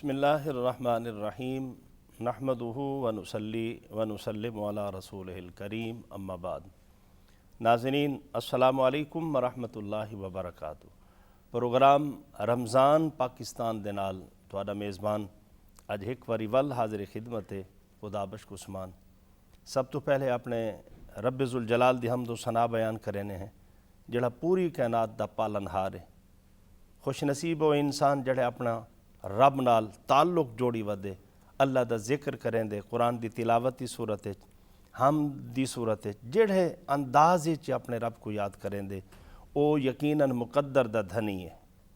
بسم اللہ الرحمن الرحیم نحمدہ ونصلی ونسلم علی رسولہ الکریم اما بعد۔ ناظرین السلام علیکم ورحمۃ اللہ وبرکاتہ۔ پروگرام رمضان پاکستان دے نال تہاڈا میزبان اج ایک واری ول حاضر خدمت ہے خدا بخش عثمان۔ سب تو پہلے اپنے رب ذوالجلال دی حمد و ثنا بیان کرنے ہیں جڑا پوری کائنات دا پالن ہار ہے۔ خوش نصیب وہ انسان جڑے اپنا رب نال تعلق جوڑی ودے، اللہ دا ذکر کریں دے، قرآن دی تلاوت دی صورت حمد دی صورت جڑے انداز اپنے رب کو یاد کریں دے، او یقیناً مقدر دا دھنی ہے،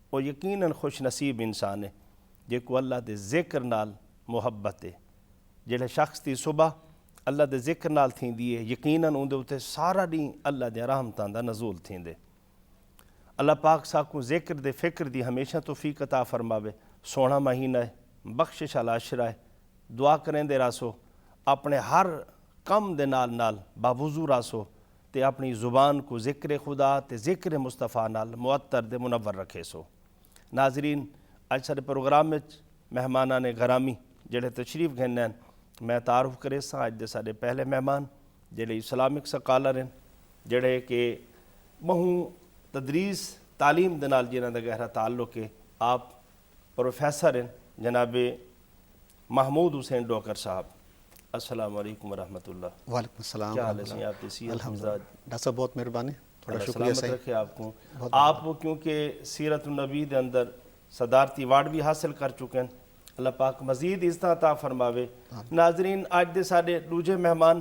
او یقیناً خوش نصیب انسان ہے جے کو اللہ دے ذکر نال محبت ہے۔ جڑے شخص دی صبح اللہ دے ذکر نال تھیندی ہے یقیناً اون دے اوتے سارا دن اللہ دے رحمتاں دا نزول تھیندے۔ اللہ پاک ساکوں ذکر دے فکر دی ہمیشہ توفیق عطا فرماوے۔ سونا مہینہ ہے، بخشش والا عشرہ ہے، دعا کریں دے راسو اپنے ہر کم دے نال باوضو راسو تے اپنی زبان کو ذکر خدا تے ذکر مصطفیٰ نال معطر دے منور رکھے سو۔ ناظرین اج سارے پروگرام وچ مہماناں نے گرامی جڑے تشریف گھنے ہیں، میں تعارف کرے سا اج دے سارے پہلے مہمان جڑے اسلامک سکالر ہیں، جڑے کہ بہوں تدریس تعلیم دے نال جنہاں دا گہرا تعلق ہے۔ آپ پروفیسر ہیں جناب محمود حسین ڈوکر صاحب، السلام علیکم ورحمۃ اللہ۔ وعلیکم السلام۔ کیا حال ہے آپ کی صحت مزاج؟ ڈاکٹر صاحب بہت مہربانی، تھوڑا شکریہ سلامت رکھے آپ کو۔ آپ کیونکہ سیرت النبی دے اندر صدارتی ایوارڈ بھی حاصل کر چکے ہیں، اللہ پاک مزید عزت عطا فرماوے۔ ناظرین اج دے سارے دوجے مہمان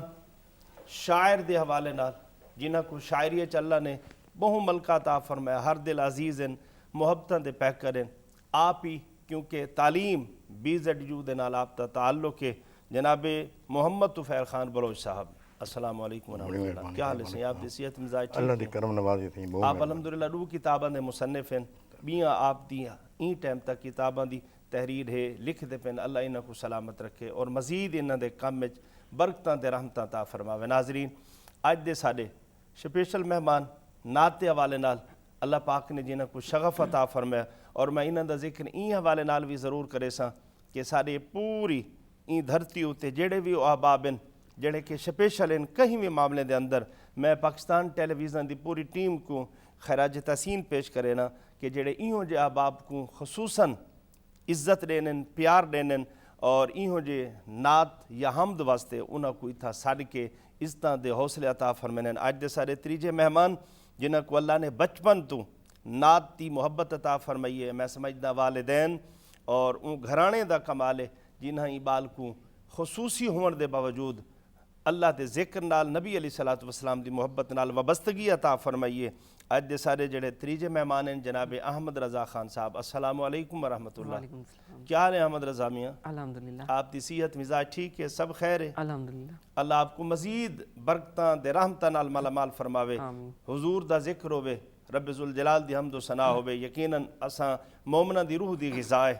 شاعر دے حوالے نال جنہاں کو شاعری اللہ نے بہوں ملکہ عطا فرمایا، ہر دل عزیز ہیں، محبتاں دے پیکر ہیں۔ آپ ہی کیونکہ تعلیم BZU دے نال آپ دا تعلق ہے۔ جناب محمد طفیل خان بلوچ صاحب، السلام علیکم ورحمۃ اللہ۔ کیا حال ہے آپ دی صحت مزاج ٹھیک؟ اللہ دی کرم نوازی تھی آپ الحمدللہ روح کتاباں دے مصنف ہیں، بیاں آپ دی این ٹائم تک کتاباں دی تحریر ہے لکھ دے پن، اللہ انہاں کو سلامت رکھے اور مزید انہاں دے کام وچ برکتاں تے رحمتاں عطا فرماوے۔ ناظرین اج دے ساڈے سپیشل مہمان نعت دے حوالے نال اللہ پاک نے جنہاں کو شغف عطا فرمایا، اور میں انہاں دا ذکر این حوالے نال بھی ضرور کرے سا کہ سارے پوری این دھرتی ہوتے جڑے بھی احباب ہیں جڑے کہ سپیشل ہیں کہیں بھی معاملے دے اندر، میں پاکستان ٹیلی ویژن دی پوری ٹیم کو خراج تحسین پیش کرے نا کہ جڑے ایہوں جے احباب کو خصوصاً عزت دینن، پیار دینن اور ایہوں جے نعت یا حمد واسطے انہاں کو اتھا ساڑھ کے عزتاں دے حوصلے عطا فرمینن۔ آج دے سارے تریجے مہمان جنہاں کو اللہ نے بچپن تو نعت دی محبت عطا فرمائی ہے، میں سمجھدا والدین اور ان گھرانے دا کمال ہے جنہاں بال کو خصوصی ہون دے باوجود اللہ دے ذکر نال نبی علیہ الصلوۃ والسلام دی محبت نال وابستگی عطا فرمائی ہے۔ اج دے سارے جڑے تریجے مہمان ہیں جناب احمد رضا خان صاحب، السلام علیکم ورحمۃ اللہ۔ کیا حال ہے احمد رضا میاں؟ الحمدللہ۔ آپ دی صحت مزاج ٹھیک ہے؟ سب خیر ہے؟ الحمدللہ۔ اللہ آپ کو مزید برکتاں دے رحمتاں نال مالا مال فرماوے، حضور دا ذکر ہوے، رب ذوالجلال دی حمد و ثنا ہوے، یقیناً اساں مومناں دی روح دی غذا ہے۔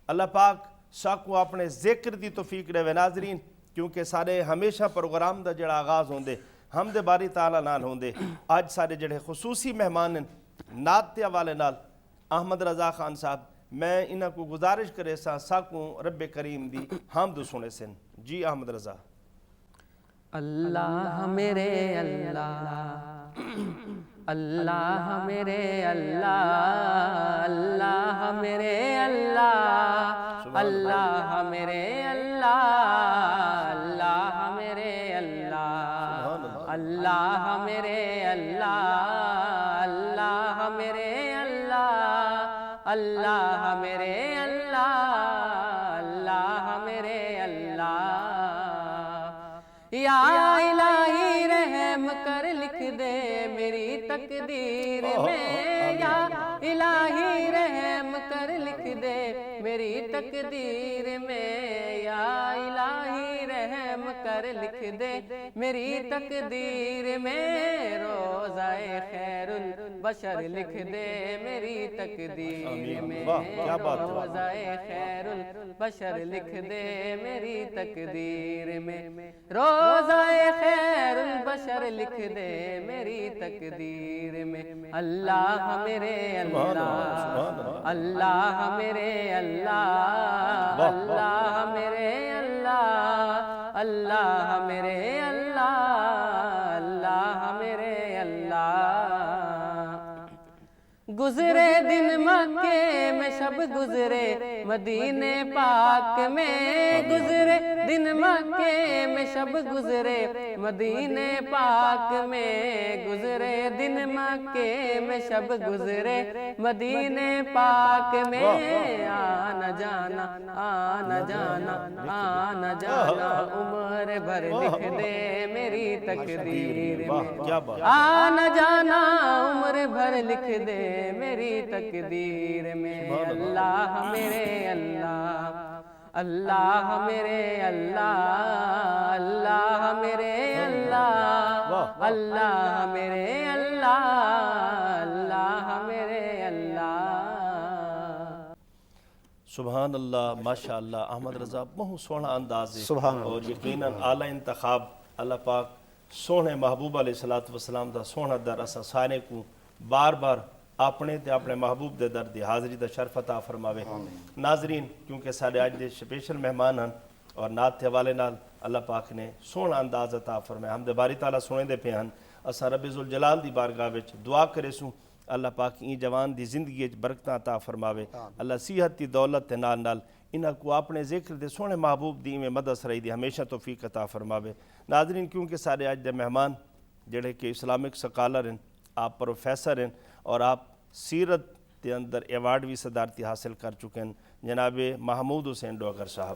اللہ پاک ساکو اپنے ذکر دی توفیق دے۔ ناظرین کیونکہ سارے ہمیشہ پروگرام دا جڑا آغاز ہوندے حمد باری تعالیٰ نال ہوندے، آج سارے جڑے خصوصی مہمان ہیں نعت دے حوالے نال احمد رضا خان صاحب، میں انہاں کو گزارش کرے سا ساکوں رب کریم دی حمد سنے سن۔ جی احمد رضا۔ اللہ میرے اللہ، اللہ میرے اللہ، اللہ میرے اللہ، اللہ میرے اللہ، اللہ میرے اللہ، اللہ میرے اللہ، اللہ میرے اللہ، اللہ میرے اللہ، اللہ میرے اللہ۔ یا الہی رحم کر لکھ دے میری تقدیر میں، یا الہی رحم کر لکھ دے میری تقدیر میں، یا الہی رحم کر کر لکھ دے میری تقدیر میں روزہ خیر البشر لکھ دے میری تقدیر میں روزہ خیر البشر لکھ دے میری تقدیر میں روزہ خیر البشر لکھ دے میری تقدیر میں اللہ میرے اللہ اللہ میرے اللہ اللہ میرے اللہ اللہ میرے اللہ اللہ میرے اللہ گزرے دن مکے میں شب گزرے مدینے پاک میں گزرے دن مکے میں شب گزرے مدینے پاک میں گزرے دن مکے میں شب گزرے مدینے پاک میں آنا جانا آنا جانا آنا جانا عمر بھر لکھ دے میری تقدیر میں آنا جانا عمر بھر لکھ دے میری تقدیر میں اللہ میرے اللہ اللہ میرے اللہ اللہ میرے اللہ اللہ میرے اللہ اللہ میرے اللہ سبحان اللہ ماشاء اللہ احمد رضا بہت سونا انداز ہے سبحان اللہ اور یقیناً اعلیٰ انتخاب اللہ پاک سونے محبوب علیہ السلام دا سونا در اسا سارے کو بار بار اپنے تے اپنے محبوب دے در دی حاضری دا شرف عطا فرماوے ناظرین کیونکہ سارے آج دے سپیشل مہمان ہیں اور نات تے حوالے نال اللہ پاک نے سونا انداز عطا فرمایا ہم دے باری تعالیٰ سونے دے پہ ہیں اسا رب ذوالجلال دی بارگاہ وچ دعا کرے سوں اللہ پاک این جوان دی زندگی وچ برکتاں عطا فرماوے اللہ صحت دی دولت تے نال نال انہاں کو اپنے ذکر دے سونے محبوب دی میں مدد رہی دی ہمیشہ توفیق عطا فرماوے ناظرین کیونکہ سارے آج دے مہمان جڑے کہ اسلامک سکالر ہیں آپ پروفیسر ہیں اور آپ سیرت کے اندر ایوارڈ بھی صدارتی حاصل کر چکے ہیں جناب محمود حسین ڈوگر صاحب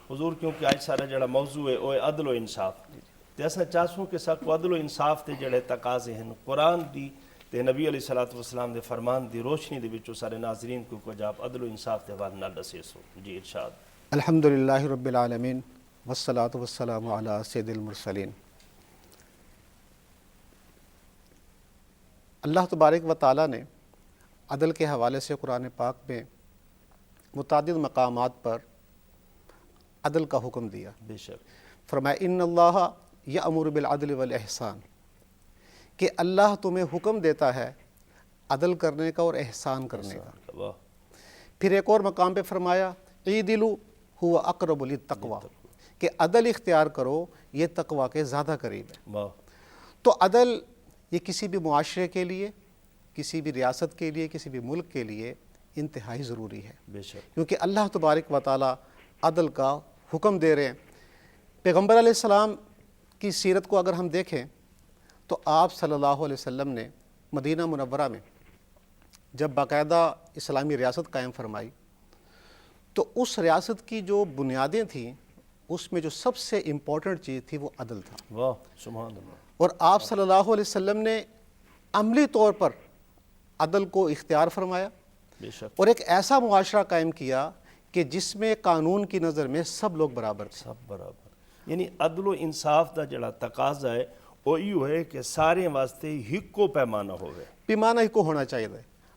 حضور کیونکہ آج سارا جڑا موضوع ہے وہ عدل و انصاف تے اساں چاہسوں کہ ساکو عدل و انصاف تے جڑے تقاضے ہیں قرآن دی تے نبی علیہ السلام دے فرمان دی روشنی دے وچوں سارے ناظرین کو کچھ آپ عدل و انصاف دے حوالے نال دسے سو جی ارشاد الحمدللہ رب العالمین والصلاة والسلام علی سید المرسلین اللہ تبارک و تعالیٰ نے عدل کے حوالے سے قرآن پاک میں متعدد مقامات پر عدل کا حکم دیا بے شک فرمایا ان اللہ یأمر بالعدل والاحسان کہ اللہ تمہیں حکم دیتا ہے عدل کرنے کا اور احسان کرنے کا واہ پھر ایک اور مقام پہ فرمایا اعدلوا هو اقرب للتقوی کہ عدل اختیار کرو یہ تقوی کے زیادہ قریب ہے واہ تو عدل یہ کسی بھی معاشرے کے لیے کسی بھی ریاست کے لیے کسی بھی ملک کے لیے انتہائی ضروری ہے بے شک کیونکہ اللہ تبارک و تعالیٰ عدل کا حکم دے رہے ہیں پیغمبر علیہ السلام کی سیرت کو اگر ہم دیکھیں تو آپ صلی اللہ علیہ وسلم نے مدینہ منورہ میں جب باقاعدہ اسلامی ریاست قائم فرمائی تو اس ریاست کی جو بنیادیں تھیں اس میں جو سب سے امپورٹنٹ چیز تھی وہ عدل تھا واہ سبحان اللہ اور آپ صلی اللہ علیہ وسلم نے عملی طور پر عدل کو اختیار فرمایا بے شک اور ایک ایسا معاشرہ قائم کیا کہ جس میں قانون کی نظر میں سب لوگ برابر تھے سب برابر یعنی عدل و انصاف دا جڑا تقاضا ہے وہ یہ ہے کہ سارے واسطے ہکو پیمانہ ہوئے پیمانہ ہی کو ہونا چاہیے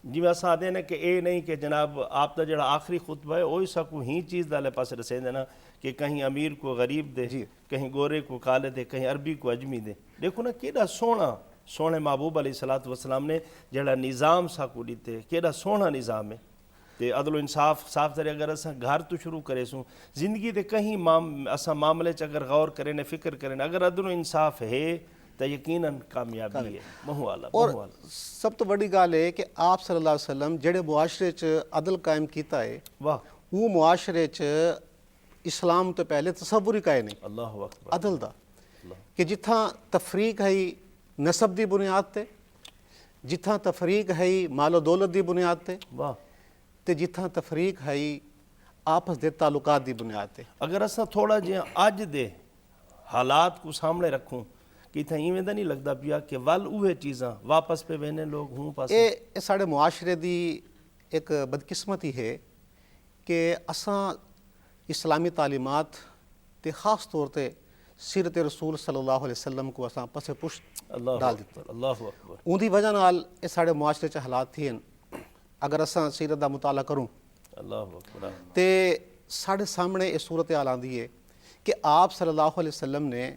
جی میں ساتھ دینا کہ اے نہیں کہ جناب آپ دا جڑا آخری خطبہ ہے وہی سکو ہی چیز دالے پاس رسے دینا کہ کہیں امیر کو غریب دے کہیں گورے کو کالے دے کہیں عربی کو اجمی دے دیکھو نا کیڑا سونا سونے محبوب علیہ السلام نے جڑا نظام ساکو دیتے کیڑا سونا نظام ہے تے عدل و انصاف صاف ذریعہ اگر اساں گھر تو شروع کرے سوں زندگی دے کہیں اساں معاملے چ اگر غور کریں فکر کریں اگر عدل و انصاف ہے تو یقیناً کامیابی ہے مہو والا اور سب تو بڑی گال ہے کہ آپ صلی اللہ علیہ وسلم جڑے معاشرے چ عدل قائم کیتا ہے واہ وہ معاشرے چ اسلام تو پہلے تصور ہی کائے نہیں اللہ اکبر عدل دا کہ جتھاں تفریق ہے نسب دی بنیاد تے جتھاں تفریق ہے مال و دولت دی بنیاد تے واہ تے جتھاں تفریق ہے آپس دے تعلقات دی بنیاد تے اگر اساں تھوڑا جہاں اج دے حالات کو سامنے رکھوں کہ تھا ایویں دا نہیں لگتا پیا کہ ول اوہے چیزاں واپس پہ وینے لوگ ہوں پاس اے ساڑے معاشرے دی ایک بدقسمتی ہے کہ اساں اسلامی تعلیمات تے خاص طور تے سیرت رسول صلی اللہ علیہ وسلم کو اساں پس پشت اللہ ڈال دیتا اکبر اللہ اکبر اون دی وجہ نال یہ سارے معاشرے چ حالات تھین اگر اساں سیرت دا مطالعہ کروں اللہ اکبر تے ساڑھے سامنے یہ صورتحال آندی ہے کہ آپ صلی اللہ علیہ وسلم نے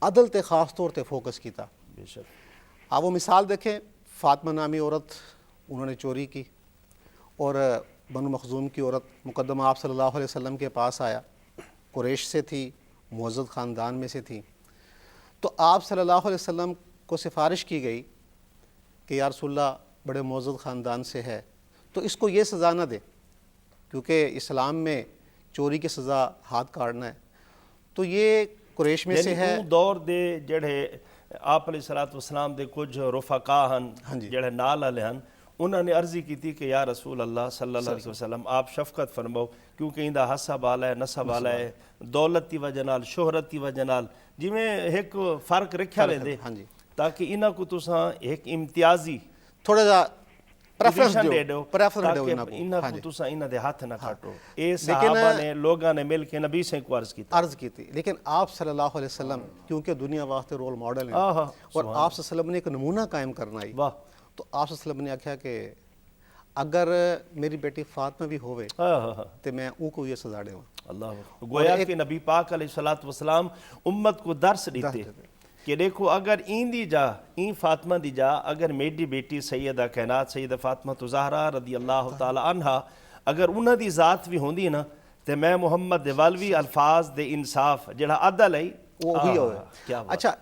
عدل تے خاص طور تے فوکس کیتا. بے شک آپ وہ مثال دیکھیں فاطمہ نامی عورت انہوں نے چوری کی اور بنو مخزوم کی عورت مقدمہ آپ صلی اللہ علیہ وسلم کے پاس آیا, قریش سے تھی, معزز خاندان میں سے تھی, تو آپ صلی اللہ علیہ وسلم کو سفارش کی گئی کہ یا رسول اللہ بڑے معزز خاندان سے ہے تو اس کو یہ سزا نہ دے کیونکہ اسلام میں چوری کی سزا ہاتھ کاٹنا ہے. تو یہ قریش میں سے ہے. یعنی دور دے جڑے آپ علیہ الصلوۃ والسلام دے کچھ رفقا ہن جڑے نال والے ہن انہوں نے عرضی کی تھی کہ یا رسول اللہ صلی اللہ علیہ وسلم آپ شفقت فرماؤ کیونکہ اندا حسب والا ہے نسب والا ہے دولت دی وجہ نال شہرت دی وجہ نال جویں ایک فرق رکھیا ویندے تاکہ انہاں کو تساں ایک امتیازی تھوڑا جا پریفرنس دیو پریفرنس دیو انہاں کو تساں انہاں دے ہاتھ نہ کاٹو. اے صحابہ نے لوگاں نے مل کے نبی سے کو عرض کی تھی. لیکن آپ صلی اللہ علیہ وسلم کیونکہ دنیا واسطے رول ماڈل ہیں اور آپ صلی اللہ علیہ وسلم نے ایک نمونہ قائم کرنا ہے, تو آپ صلی اللہ علیہ وسلم نے آکھیا کہ اگر میری بیٹی فاطمہ بھی ہوئے تو میں اون کو یہ سزا دے. اللہ گویا کہ نبی پاک علیہ الصلوۃ والسلام امت کو درس دیتے کہ دیکھو اگر این دی جا این فاطمہ دی جا اگر میری بیٹی سیدہ کائنات سیدہ فاطمہ زہرا رضی اللہ تعالی عنہا اگر انہاں دی ذات بھی ہوندی نا تے میں محمد دے والوی الفاظ دے انصاف جڑا عدل ہے وہی ہوئے. اچھا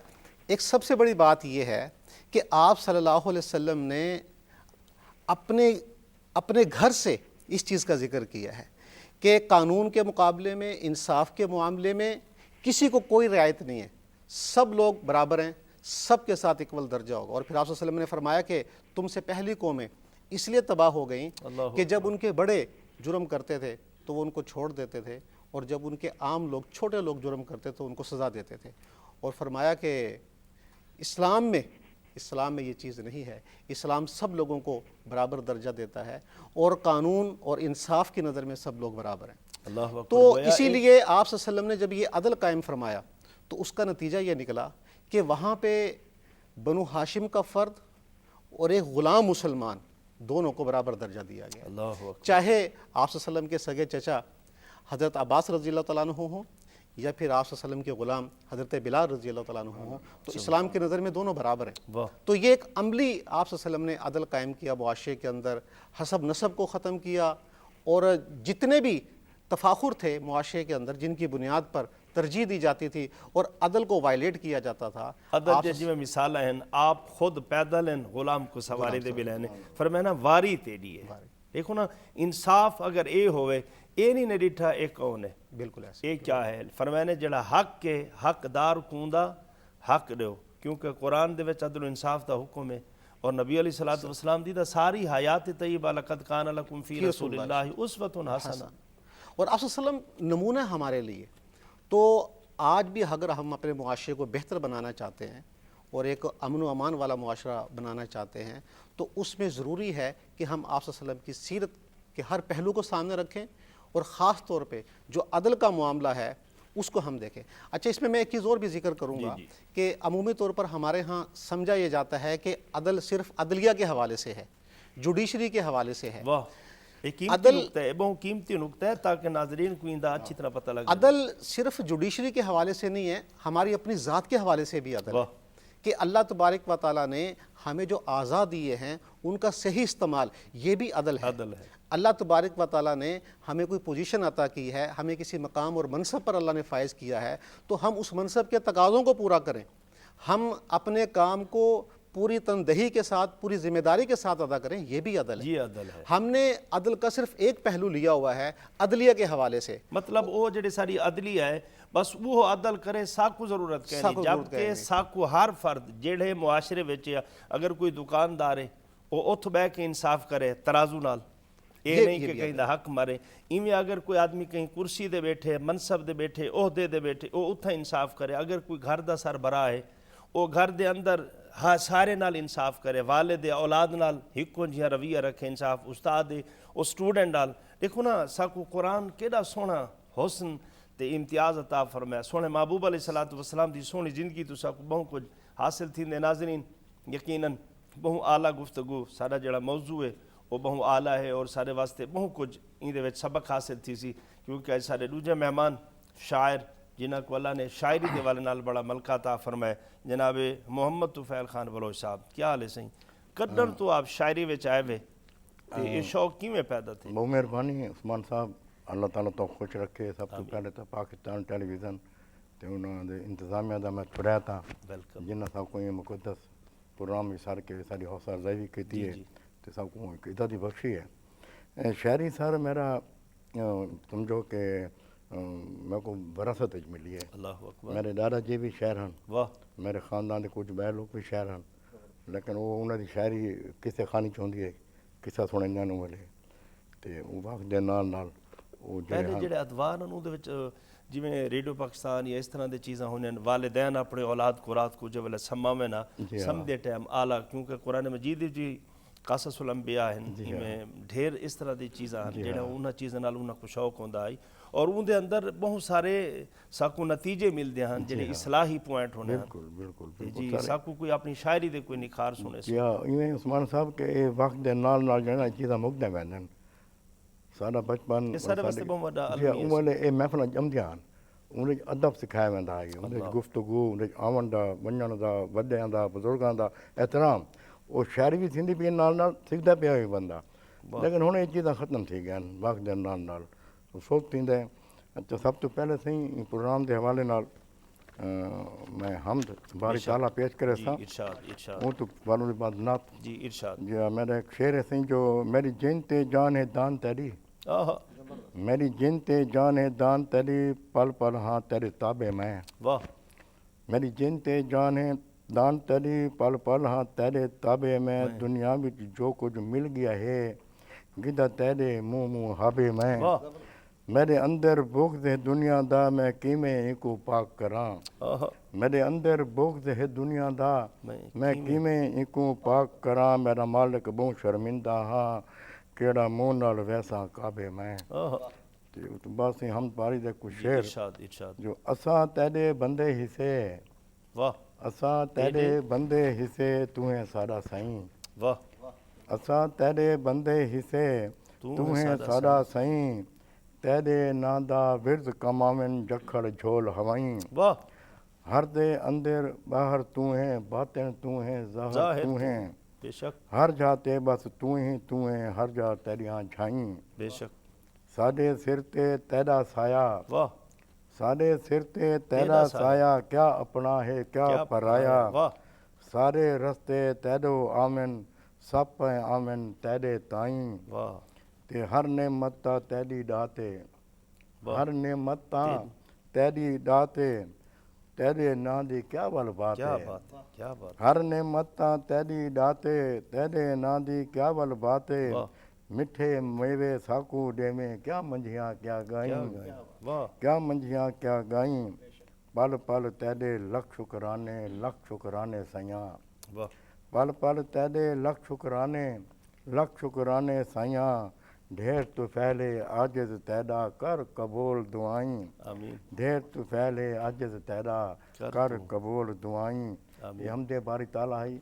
ایک سب سے بڑی بات یہ ہے کہ آپ صلی اللہ علیہ وسلم نے اپنے گھر سے اس چیز کا ذکر کیا ہے کہ قانون کے مقابلے میں انصاف کے معاملے میں کسی کو کوئی رعایت نہیں ہے, سب لوگ برابر ہیں, سب کے ساتھ اکول درجہ ہوگا. اور پھر آپ صلی اللہ علیہ وسلم نے فرمایا کہ تم سے پہلی قومیں اس لیے تباہ ہو گئیں کہ جب ان کے بڑے جرم کرتے تھے تو وہ ان کو چھوڑ دیتے تھے اور جب ان کے عام لوگ چھوٹے لوگ جرم کرتے تو ان کو سزا دیتے تھے. اور فرمایا کہ اسلام میں یہ چیز نہیں ہے, اسلام سب لوگوں کو برابر درجہ دیتا ہے اور قانون اور انصاف کی نظر میں سب لوگ برابر ہیں. تو اسی لیے آپ صلی اللہ علیہ وسلم نے جب یہ عدل قائم فرمایا تو اس کا نتیجہ یہ نکلا کہ وہاں پہ بنو ہاشم کا فرد اور ایک غلام مسلمان دونوں کو برابر درجہ دیا گیا, چاہے آپ صلی اللہ علیہ وسلم کے سگے چچا حضرت عباس رضی اللہ تعالیٰ عنہ ہوں یا پھر آپ صلی اللہ علیہ وسلم کے غلام حضرت بلال رضی اللہ تعالیٰ عنہ ہوں, تو اسلام کی نظر میں دونوں برابر ہیں. تو یہ ایک عملی آپ صلی اللہ علیہ وسلم نے عدل قائم کیا معاشرے کے اندر, حسب نسب کو ختم کیا اور جتنے بھی تفاخر تھے معاشرے کے اندر جن کی بنیاد پر ترجیح دی جاتی تھی اور عدل کو وائلیٹ کیا جاتا تھا. عدل جی میں مثال ہیں آپ خود پیدل ہیں غلام کو سواری دے بلینے فرمانا واری تیری ہے. دیکھو نا انصاف اگر اے ہوئے اے نہیں نے ڈٹھا اے کون ہے بالکل ایسے اے کیا ہے فرمانے جڑا حق کے حق دار کوندا حق دیو کیونکہ قرآن دے وچ عدل و انصاف دا حکم ہے اور نبی علیہ الصلوۃ والسلام دی دا ساری حیات طیبہ لقد کان لکم فی رسول اللہ اسوۃ حسنہ. اور آپ صلی اللہ علیہ وسلم نمونہ ہمارے لیے. تو آج بھی اگر ہم اپنے معاشرے کو بہتر بنانا چاہتے ہیں اور ایک امن و امان والا معاشرہ بنانا چاہتے ہیں تو اس میں ضروری ہے کہ ہم آپ صلی اللہ علیہ وسلم کی سیرت کے ہر پہلو کو سامنے رکھیں اور خاص طور پہ جو عدل کا معاملہ ہے اس کو ہم دیکھیں. اچھا اس میں ایک چیز اور بھی ذکر کروں گا کہ عمومی طور پر ہمارے ہاں سمجھا یہ جاتا ہے کہ عدل صرف عدلیہ کے حوالے سے ہے, جوڈیشری کے حوالے سے ہے. قیمتی نقطہ ہے تاکہ ناظرین کو اندہ اچھی طرح پتہ لگے. عدل صرف جوڈیشری کے حوالے سے نہیں ہے, ہماری اپنی ذات کے حوالے سے بھی عدل ہے کہ اللہ تبارک و تعالیٰ نے ہمیں جو اعضاء دیے ہیں ان کا صحیح استعمال یہ بھی عدل ہے. اللہ تبارک و تعالیٰ نے ہمیں کوئی پوزیشن عطا کی ہے, ہمیں کسی مقام اور منصب پر اللہ نے فائز کیا ہے تو ہم اس منصب کے تقاضوں کو پورا کریں, ہم اپنے کام کو پوری تندہی کے ساتھ پوری ذمہ داری کے ساتھ ادا کریں, یہ بھی عدل ہے. یہ عدل ہے. ہم نے عدل کا صرف ایک پہلو لیا ہوا ہے عدلیہ کے حوالے سے, مطلب وہ جڑے ساری عدلیہ ہے بس وہ عدل کرے ساکو ضرورت کہنی, جبکہ ساکو ہر فرد جڑے معاشرے وچ اگر کوئی دکاندار ہے وہ اتھ بہ کے انصاف کرے ترازو نال, یہ نہیں کہ کہیں دا حق مارے. ایویں اگر کوئی آدمی کہیں کرسی دے بیٹھے منصب دے بیٹھے عہدے دے بیٹھے وہ اتھا انصاف کرے. اگر کوئی گھر دا سربراہ ہے وہ گھر دے اندر سارے نال انصاف کرے, والد اولاد نال ہکو جہاں رویہ رکھے انصاف, استاد او اسٹوڈنٹ نال. دیکھو نا ساکو قرآن کیڑا سونا حسن تے امتیاز عطا فرمایا. سونے محبوب علیہ الصلوۃ والسلام دی سونی زندگی تو سب بہت کچھ حاصل تھی. ناظرین یقیناً بہت اعلیٰ گفتگو سارا جڑا موضوع ہے وہ بہت اعلیٰ ہے اور سارے واسطے بہت کچھ اندے وچ سبق حاصل تھی سی, کیونکہ سارے دوجے مہمان شاعر جنہاں کو اللہ نے شاعری دے والے نال بڑا ملکہ عطا فرمایا, جناب محمد طفیل خان بلوچ صاحب. کیا حال ہے سہیں؟ قدر تو آپ شاعری وچ آئے ہوئے تے یہ شوق کیویں پیدا تھے؟ بہت مہربانی عثمان صاحب, اللہ تعالیٰ تو خوش رکھے. سب تو پہلے تو پاکستان ٹیلی ویژن تے انہوں دے انتظامیہ دا میں چھڑیا تھا ویلکم. جنہاں سب کو یہ مقدس پروگرام اشار کے ساری حوصلہ افزائی کی ہے تے سب کو ایک عزت ہی بخشی ہے. شاعری سر میرا سمجھو کہ میں کو وراثت ملی ہے. اللہ اکبر. میرے دادا جی بھی شاعر ہیں, واہ میرے خاندان کے کچھ بہر لوگ بھی شاعر ہیں, لیکن وہ انہوں دی شاعری کسے خانی چاہتی ہے قصہ سننے جانوں والے تے وہ وقت دے نال نال وہ پہلے جڑے ادوار ہیں اندے وچ جویں ریڈیو پاکستان یا اس طرح دی چیزاں ہونے والدین اپنے اولاد کو رات کو جب سماویں نا سمجھے ٹائم اعلیٰ, کیونکہ قرآن مجید جی قصص الانبیاء ہیں میں ڈھیر اس طرح دی چیزاں ہیں جڑا انہاں چیزاں نال انہاں کو شوق ہوندا آئی اور ان دے اندر بہت سارے ساکو نتیجے ملدے ہیں جڑے اصلاحی پوائنٹ ہونے ہیں. بالکل جی ساکو کوئی اپنی شاعری دے کوئی نکھار سنے سے یا ایویں عثمان صاحب کے یہ وقت دے نال نال جڑا چیزاں مکدے ویندن. سارا بچپن یہ سارے واسطے بہت وڈا جی المیہ انہوں نے یہ محفل جمدیاں انہیں ادب سکھایا ویندا ہے, انہیں گفتگو انہیں آون دا ونجن دا وڈیاں دا بزرگاں دا احترام وہ شاعری بھی تھیندی پئی نال نال سکھدا پیا ہوئی بندہ. لیکن ہن یہ چیزاں ختم تھی گئیں وقت دے نال نال افسوس تھیندے. تو سب تو پہلے صحیح پروگرام دے حوالے نال میں حمد باری تعالیٰ پیش کرے سا ارشاد ارشاد. وہ تو والوں دی بات نات جی ارشاد. جی میرا ایک شعر ہے صحیح جو میری جن تے جان ہے دان تیری, میری جن تے جان ہے دان تیری, پل پل ہاں تیرے تابع میں. واہ. میری جن تے جان ہے دان تیری, پل پل ہاں تیرے تابع میں. دنیا وچ جو کچھ مل گیا ہے گدھا تیرے منہ منہ ہابے میں. میرے اندر بغض ہے دنیا دا میں کیویں ایکو پاک کراں. میرے اندر بغض ہے دنیا دا میں کیویں ایکو پاک کراں. میرا مالک بہت شرمندہ ہاں کیڑا منہ نال ویسا کعبے میں. تو بس ہم پاری دے کچھ شعر ارشاد ارشاد. جو اساں تیرے بندے حصے, واہ اساں تیرے بندے حصے تو ہیں سارا سائیں. واہ. اساں تیرے بندے حصے تو ہیں سارا سائیں. تیرے نا دا ورد کماون جکھڑ جھول ہوائیں. واہ. ہر دے اندر باہر تو ہیں, باطن تو ہیں, ظاہر تو ہیں. بے شک ہر جاتے بس تو ہیں, ہر جا تیریاں جھائیں. بے شک. ساڈے سر تے تیرا سایہ, واہ. ساڈے سر تے تیرا سایہ, کیا اپنا ہے کیا پرایا. واہ. سارے رستے تیرو آمن, سب پہ آمن تیرے تائیں. واہ. تے ہر نعمت تیری ڈاتے, ہر نعمت تیری ڈاتے, تیرے نا دی کیا ول بات کیا ہے. بات ہے کیا بات. ہر نعمت تیری ڈاتے, تیرے نا دی کیا ول بات ہے. میٹھے میوے ساکو ڈیویں, کیا منجھیاں کیا گائیں. واہ. کیا منجھیاں کیا گائیں. پل پل تیرے لکھ شکرانے سیاں. واہ. پل پل تیرے لکھ شکرانے سیاں. ڈھیر تو پھیلے عاجز تیرا کر قبول دعائیں. آمین. ڈھیر تو پھیلے عاجز تیرا کر قبول دعائیں. یہ حمد باری تعالیٰ ہے.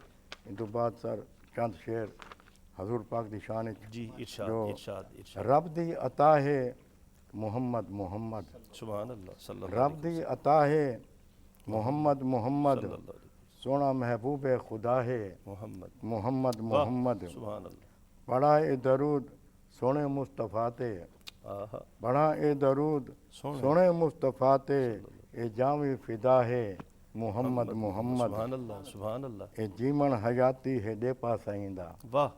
ان تو بعد سر چند شعر حضور پاک دی شان جی ارشاد ارشاد ارشاد. رب دی عطا ہے محمد محمد. سبحان اللہ صلی اللہ رب دی عطا ہے محمد محمد. سونا محبوب خدا ہے محمد محمد محمد. سبحان اللہ. پڑھا اے درود سونے مصطفیٰ تے, پڑھا اے درود سونے مصطفیٰ تے. اے جاوی فدا ہے محمد محمد. سبحان اللہ سبحان اللہ. اے جیمن حیاتی ہے ڈے پا سائیں دا. واہ.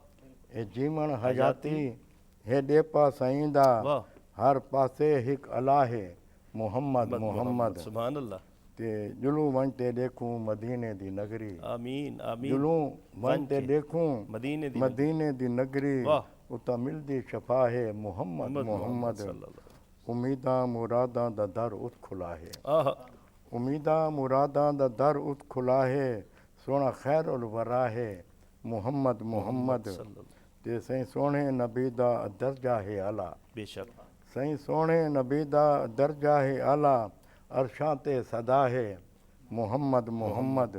اے جیمن حیاتی ہے ڈے پا سائیں دا. ہر پاسے ہک الہ ہے محمد محمد. سبحان اللہ. تے جلوں ونجتے دیکھوں مدینے دی نگری. آمین آمین. جلوں ونجتے دیکھوں مدینے دی نگری. اتا ملدی شفا ہے محمد محمد. امیداں مراداں دا در ات کھلا ہے. امیداں مراداں دا در ات کھلا ہے. سونا خیر الورا ہے محمد محمد. تے سائیں سونے نبی دا درجہ ہے اعلیٰ. بے شک. سائیں سونے نبی دا درجہ ہے اعلیٰ عرشاں تے صدا ہے محمد محمد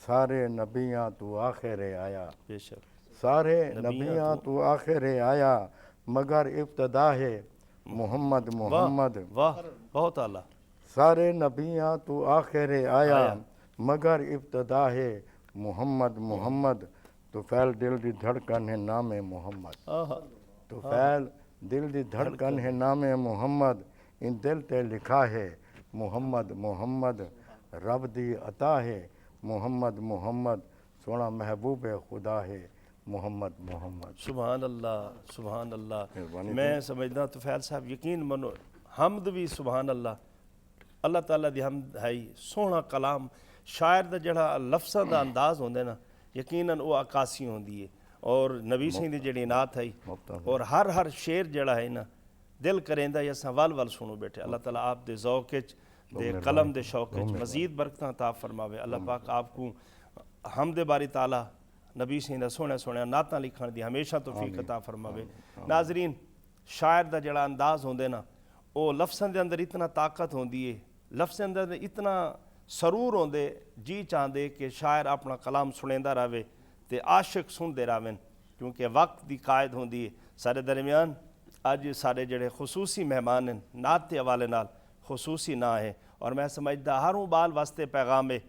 سارے نبیاں تو آخر آیا بے شک سارے نبیاں تو آخر آیا مگر ابتدا ہے محمد محمد واہ بہت اعلیٰ سارے نبیاں تو آخر آیا مگر ابتدا ہے محمد محمد تو فیل دل دی دھڑکن ہے نام محمد تو فیل دل دی دھڑکن ہے نام محمد ان دل تے لکھا ہے محمد محمد رب دی عطا ہے محمد محمد سونا محبوب خدا ہے محمد محمد سبحان اللہ سبحان اللہ میں سمجھدا طفیل صاحب یقین منو حمد بھی سبحان اللہ اللہ تعالیٰ دی حمد ہے سونا کلام شاعر دا جڑا لفظاں دا انداز ہوندے نا یقیناً وہ عکاسی ہوندی ہے اور نبی سنگھ دی جڑی نعت ہے اور ہر شعر جڑا ہے نا دل کریندا یا اساں ول ول سنو بیٹھے اللہ تعالیٰ آپ دے ذوق وچ دے قلم دے شوق وچ مزید برکتاں عطا فرماوے اللہ پاک آپ کو حمد باری تعالیٰ نبی سنگھ دا سونے سونے نعتاں لکھن دی ہمیشہ توفیق عطا فرماوے ناظرین شاعر دا جڑا انداز ہوندے نا او لفظاں دے اندر اتنا طاقت ہوندی ہے لفظاں دے اندر اتنا سرور ہوندے جی چاہندے کہ شاعر اپنا کلام سنیندا رہے تے عاشق سندے رہن کیونکہ وقت دی قائد ہوندی ہے سارے درمیان اج سارے جڑے خصوصی مہمان ہیں نعت دے حوالے نال خصوصی نہ ہے اور میں سمجھدا ہروں بال واسطے پیغام ہے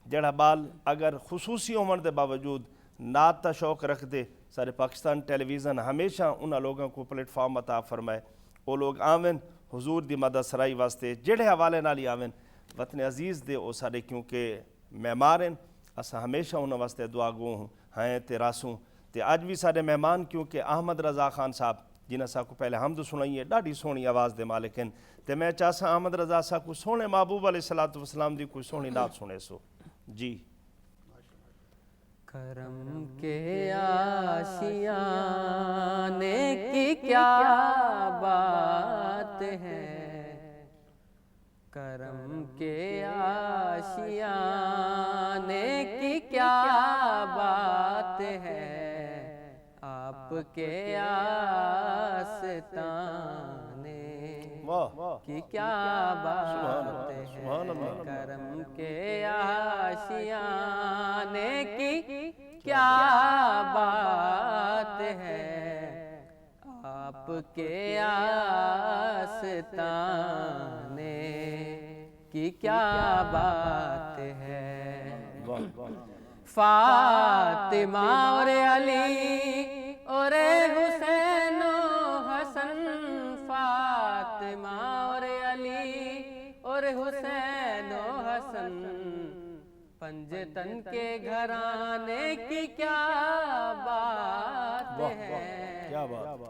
جڑا بال اگر خصوصی ہون دے باوجود نعت تا شوق رکھ دے سارے پاکستان ٹیلی ویژن ہمیشہ انہاں لوگوں کو پلیٹ فارم عطا فرمائے وہ لوگ آویں حضور دی مدد سرائی واسطے جڑے حوالے نال ہی آویں وطن عزیز دے او سارے کیونکہ مہمان ہیں اساں ہمیشہ انہاں واسطے دعا گو ہیں تے راسوں تے اج بھی سارے مہمان کیونکہ احمد رضا خان صاحب جنہاں سا کو پہلے حمد سنائی ہے ڈاڈی سونی آواز دے مالک ہیں تے میں چاہسا احمد رضا سا کو سونے محبوب علیہ السلام دی کوئی سونی نعت سنے سو جی کرم کے آشیانے کی کیا بات ہے کرم کے آشیانے کی کیا بات ہے آپ کے آستانے کی کیا بات ہے کرم کے آشیانے کی کیا بات ہے آپ کے آستانے کی کیا بات ہے فاطمہ اور علی اور حسین و حسن فاطمہ اور علی اور حسین و حسن پنجتن کے گھرانے کی کیا بات ہے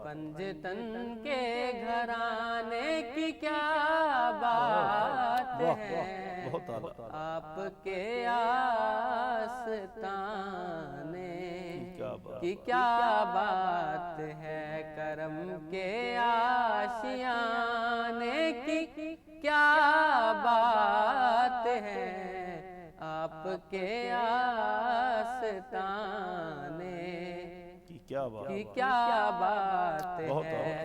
پنجتن کے گھرانے کی کیا بات ہے آپ کے آستانے کی کیا بات ہے کرم کے آشیانے کی کیا بات ہے آپ کے آستانے کی کیا بات ہے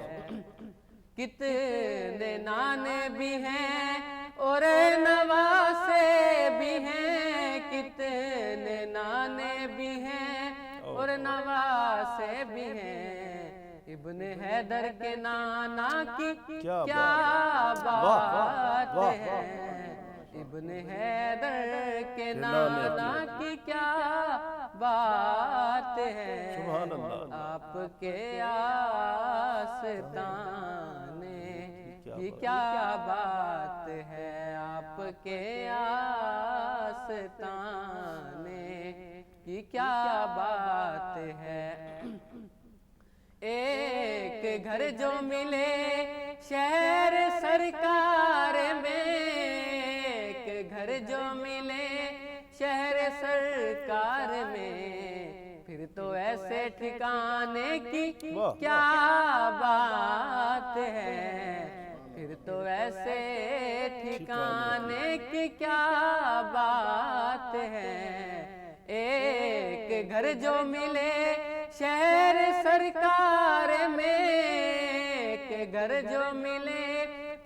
کتنے نانے بھی ہیں اور نواسے بھی ہیں کتنے نانے بھی ہیں اور نواسے بھی ہیں ابن حیدر کے نانا کی کیا بات ہے ابن حیدر کے نانا کی کیا بات ہے آپ کے آستانے کی کیا بات ہے آپ کے آستانے کی کیا بات ہے ایک گھر جو ملے شہر سرکار میں ایک گھر جو ملے شہر سرکار میں پھر تو ایسے ٹھکانے کی کیا بات ہے پھر تو ایسے ٹھکانے کی کیا بات ہے ایک گھر جو ملے شہر سرکار میں ایک گھر جو ملے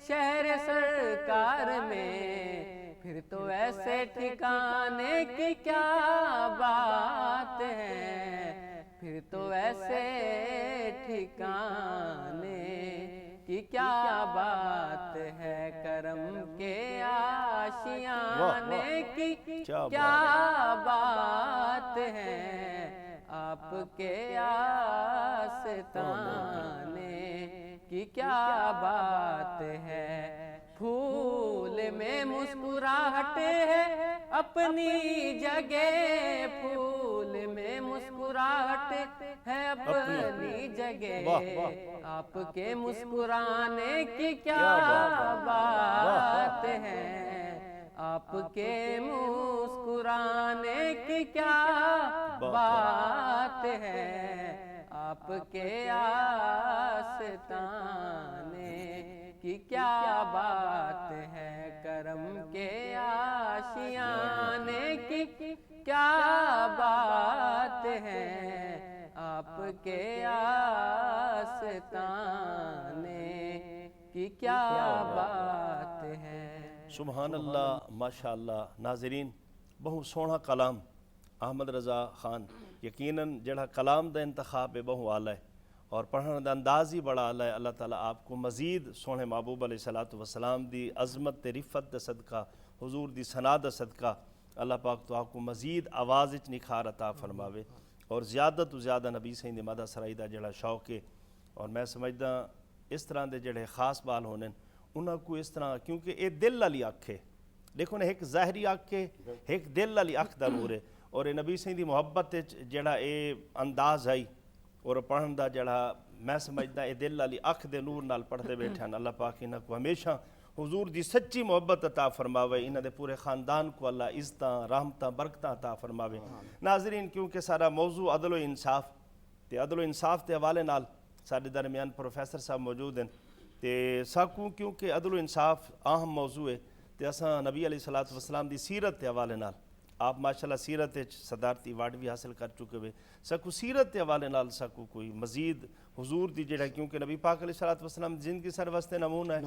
شہر سرکار میں، پھر تو ایسے ٹھکانے کی کیا بات ہے، پھر تو ایسے ٹھکانے کی کیا بات ہے، کرم کے آشیانے کی کیا بات ہے، آپ کے آستانے کی کیا بات ہے، پھول میں مسکراہٹ ہے اپنی جگہ، پھول میں مسکراہٹ ہے اپنی جگہ، آپ کے مسکرانے کی کیا بات ہے، آپ کے مسکرانے کی کیا بات ہے، آپ کے آستانے کی کیا بات ہے، کرم کے آشیانے کی کیا بات ہے، آپ کے آستانے کی کیا بات ہے۔ سبحان اللہ، ماشاءاللہ۔ ناظرین، بہت سونا کلام احمد رضا خان، یقیناً جڑا کلام دا انتخاب ہے بہت اعلیٰ ہے اور پڑھنے دا انداز ہی بڑا اعلیٰ ہے۔ اللہ تعالیٰ آپ کو مزید سونے محبوب علیہ السلام دی عظمت تے رفت دا صدقہ، حضور دی ثنا دا صدقہ، اللہ پاک تو آپ کو مزید آواز وچ نکھار عطا فرماوے اور زیادہ تو زیادہ نبی سائیں دی مدح سرائی دا جڑا شوق ہے۔ اور میں سمجھدا اس طرح دے جڑے خاص بال ہونے انہاں کو اس طرح، کیونکہ یہ دل والی اکھ ہے، دیکھو نا، ایک ظاہری اکھ ہے، ایک دل والی اکھ دا نور ہے، اور یہ نبی سائیں دی محبت جڑا اے انداز آئی اور پڑھن دا جڑا میں سمجھدا اے دل والی اکھ دے نور نال پڑھتے بیٹھے ہیں۔ اللہ پاک انہاں کو ہمیشہ حضور دی سچی محبت عطا فرماوے، انہاں دے پورے خاندان کو اللہ عزتاں رحمتاں برکتاں عطا فرماوے۔ ناظرین، کیونکہ سارا موضوع عدل و انصاف تے عدل و انصاف دے حوالے نال سارے درمیان پروفیسر صاحب موجود ہیں تے ساکوں، کیونکہ عدل و انصاف اہم موضوع ہے تے اساں نبی علیہ السلام دی سیرت دے حوالے نال، آپ ماشاءاللہ سیرت وچ صدارتی ایوارڈ بھی حاصل کر چکے ہوئے، سکو سیرت دے حوالے نال سکو کوئی مزید حضور دی جڑا، کیونکہ نبی پاک علیہ السلام دی زندگی سر واسطے نمونہ ہے،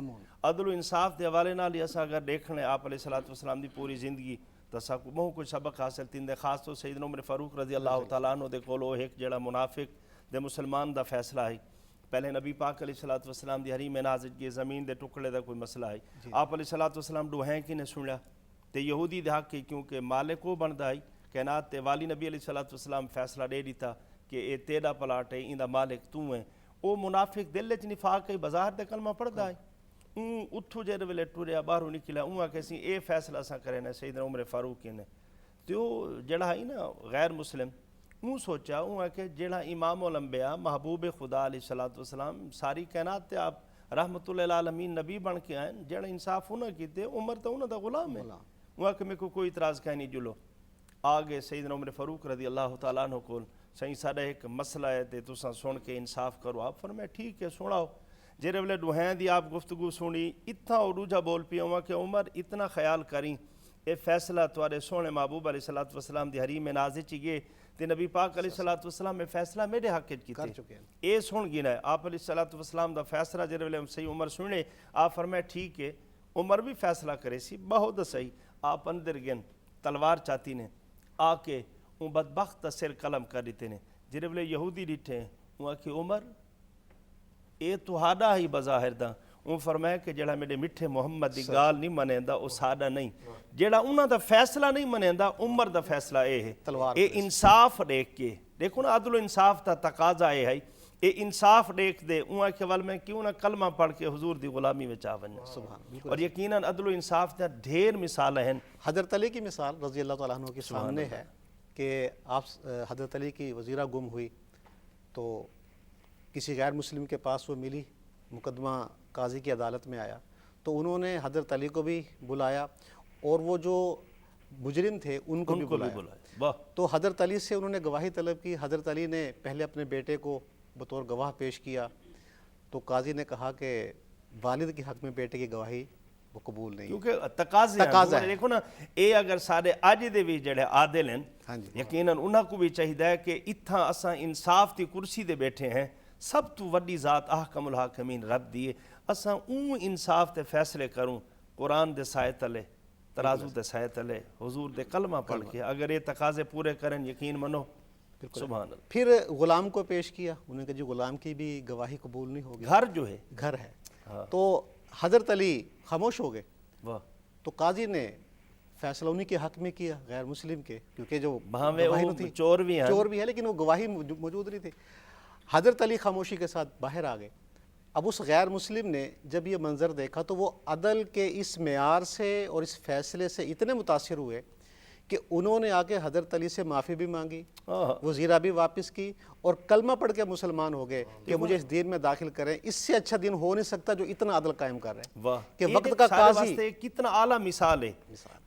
عدل و انصاف دے حوالے نال ہی اساں اگر دیکھنے آپ علیہ السلام دی پوری زندگی تو سکو بہت کچھ سبق حاصل تین دے، خاص تو سیدنا عمر فاروق رضی اللہ تعالیٰ عنہ دے کولو ایک جڑا منافق دے مسلمان دا فیصلہ ہے، پہلے نبی پاک علیہ السلام دی حریم نازج کی زمین دے ٹکڑے دا کوئی مسئلہ ہے، آپ علیہ السلام ڈوہیں کی نے سنیا تے یہودی دے حق کی، کیونکہ مالک وہ بندا ہے کائنات تے والی نبی علیہ السلام فیصلہ دے دیتا کہ اے تیرا پلاٹ ہے، ایندا مالک تو ہے، او منافق دل وچ نفاق ہے، بازار تے کلمہ پڑھدا ہے، اتھو جے ویلے ٹریا باہروں نکلا اوناں کیسی اے فیصلہ اساں کرے نے سیدنا عمر فاروق نے، تے او جڑا ہے نا غیر مسلم اون سوچا اون کہ جڑا امام الانبیاء محبوب خدا علیہ السلام ساری کائنات تے آپ رحمت للعالمین نبی بن کے آئیں، جڑا انصاف انہاں کیتے، عمر تو انہاں دا غلام ہے، اون کہ میں کوئی اعتراض کہیں نہیں جلو آگے سیدنا عمر فاروق رضی اللہ تعالیٰ عنہ کول سائیں ساڈا ایک مسئلہ ہے تے تساں سن کے انصاف کرو، آپ فرمایا ٹھیک ہے سناؤ، جڑے ویلے دوہیں دی آپ گفتگو سنی اتنا عروجہ بول پیا ہوا کہ عمر اتنا خیال کریں اے فیصلہ تواڈے سونے محبوب علیہ السلام دی حریم نازج چیے تے نبی پاک علیہ السلام میں فیصلہ میرے حق کیتے اے سن گنا ہے، آپ علیہ السلام دا فیصلہ جڑے ویلے صحیح عمر سنے، آپ فرمایا ٹھیک ہے، عمر بھی فیصلہ کرے سی بہت صحیح، آپ اندر گن تلوار چاہتی نے آ کے اون بدبخت سر قلم کر دیتے نے، جڑے ویلے یہودی ڈٹھے اون کہ عمر اے تہاڈا ہی بظاہر دا، اون فرمایا کہ جڑا میرے میٹھے محمد دی گال نہیں منیندا او ساڈا نہیں، جڑا انہاں دا فیصلہ نہیں منیندا عمر دا فیصلہ اے ہے، اے انصاف دیکھ کے دیکھو نا، عدل و انصاف دا تقاضا اے ہے، اے انصاف دیکھ دے اون کہ ول میں کیوں نہ کلمہ پڑھ کے حضور دی غلامی وچ آ ونجاں، اور یقیناً عدل و انصاف دا ڈھیر مثال ہیں۔ حضرت علی کی مثال رضی اللہ تعالیٰ عنہ کے سامنے ہے کہ آپ حضرت علی کی وزیرہ گم ہوئی تو کسی غیر مسلم کے پاس وہ ملی، مقدمہ قاضی کی عدالت میں آیا تو انہوں نے حضرت علی کو بھی بلایا اور وہ جو مجرم تھے ان کو بھی بلایا، تو حضرت علی سے انہوں نے گواہی طلب کی، حضرت علی نے پہلے اپنے بیٹے کو بطور گواہ پیش کیا تو قاضی نے کہا کہ والد کے حق میں بیٹے کی گواہی وہ قبول نہیں، کیونکہ تقاضے ہیں، دیکھو نا اے اگر سارے اج دے بھی جڑے عادل ہیں یقیناً انہاں کو بھی چاہیے کہ اتھاں اساں انصاف دی کرسی دے بیٹھے ہیں، سب تو وڈی ذات احکم الحاکمین رب دیے، اساں اون انصاف تے فیصلے کروں قرآن دے سائے تلے ترازو دے سائے تلے حضور دے کلمہ پڑھ کے، اگر یہ تقاضے پورے کریں یقین منو سبحان اللہ. پھر غلام کو پیش کیا، انہوں نے کہا جی غلام کی بھی گواہی قبول نہیں ہوگی، گھر جو ہے گھر ہے. تو حضرت علی خاموش ہو گئے. واہ تو قاضی نے فیصلہ انہی کے حق میں کیا غیر مسلم کے، کیونکہ جو وہاں میں گواہی وہ نہ تھی، چور بھی ہیں، چور بھی ہے لیکن وہ گواہی موجود نہیں تھی. حضرت علی خاموشی کے ساتھ باہر آ گئے. اب اس غیر مسلم نے جب یہ منظر دیکھا تو وہ عدل کے اس معیار سے اور اس فیصلے سے اتنے متاثر ہوئے کہ انہوں نے آ کے حضرت علی سے معافی بھی مانگی، وزیرہ بھی واپس کی، اور کلمہ پڑھ کے مسلمان ہو گئے کہ مجھے اس دین میں داخل کریں. اس سے اچھا دین ہو نہیں سکتا جو اتنا عدل قائم کر رہے ہیں. واہ کہ وقت کا سارے قاضی واسطے کتنا اعلیٰ مثال ہے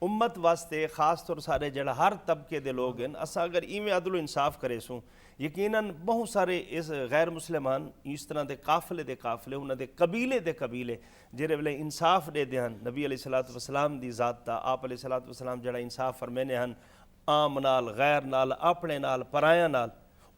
امت واسطے، خاص طور سارے جڑا ہر طبقے دے لوگ ہیں. اساں اگر ایویں عدل و انصاف کرے سوں یقیناً بہت سارے اس غیر مسلمان اس طرح دے قافلے انہاں دے قبیلے جڑے ویلے انصاف دے دیاں. نبی علیہ الصلوۃ والسلام دی ذات تا آپ علیہ الصلوۃ والسلام جڑا انصاف فرمینے ہن عام نال، غیر نال، اپنے نال، پرایاں نال،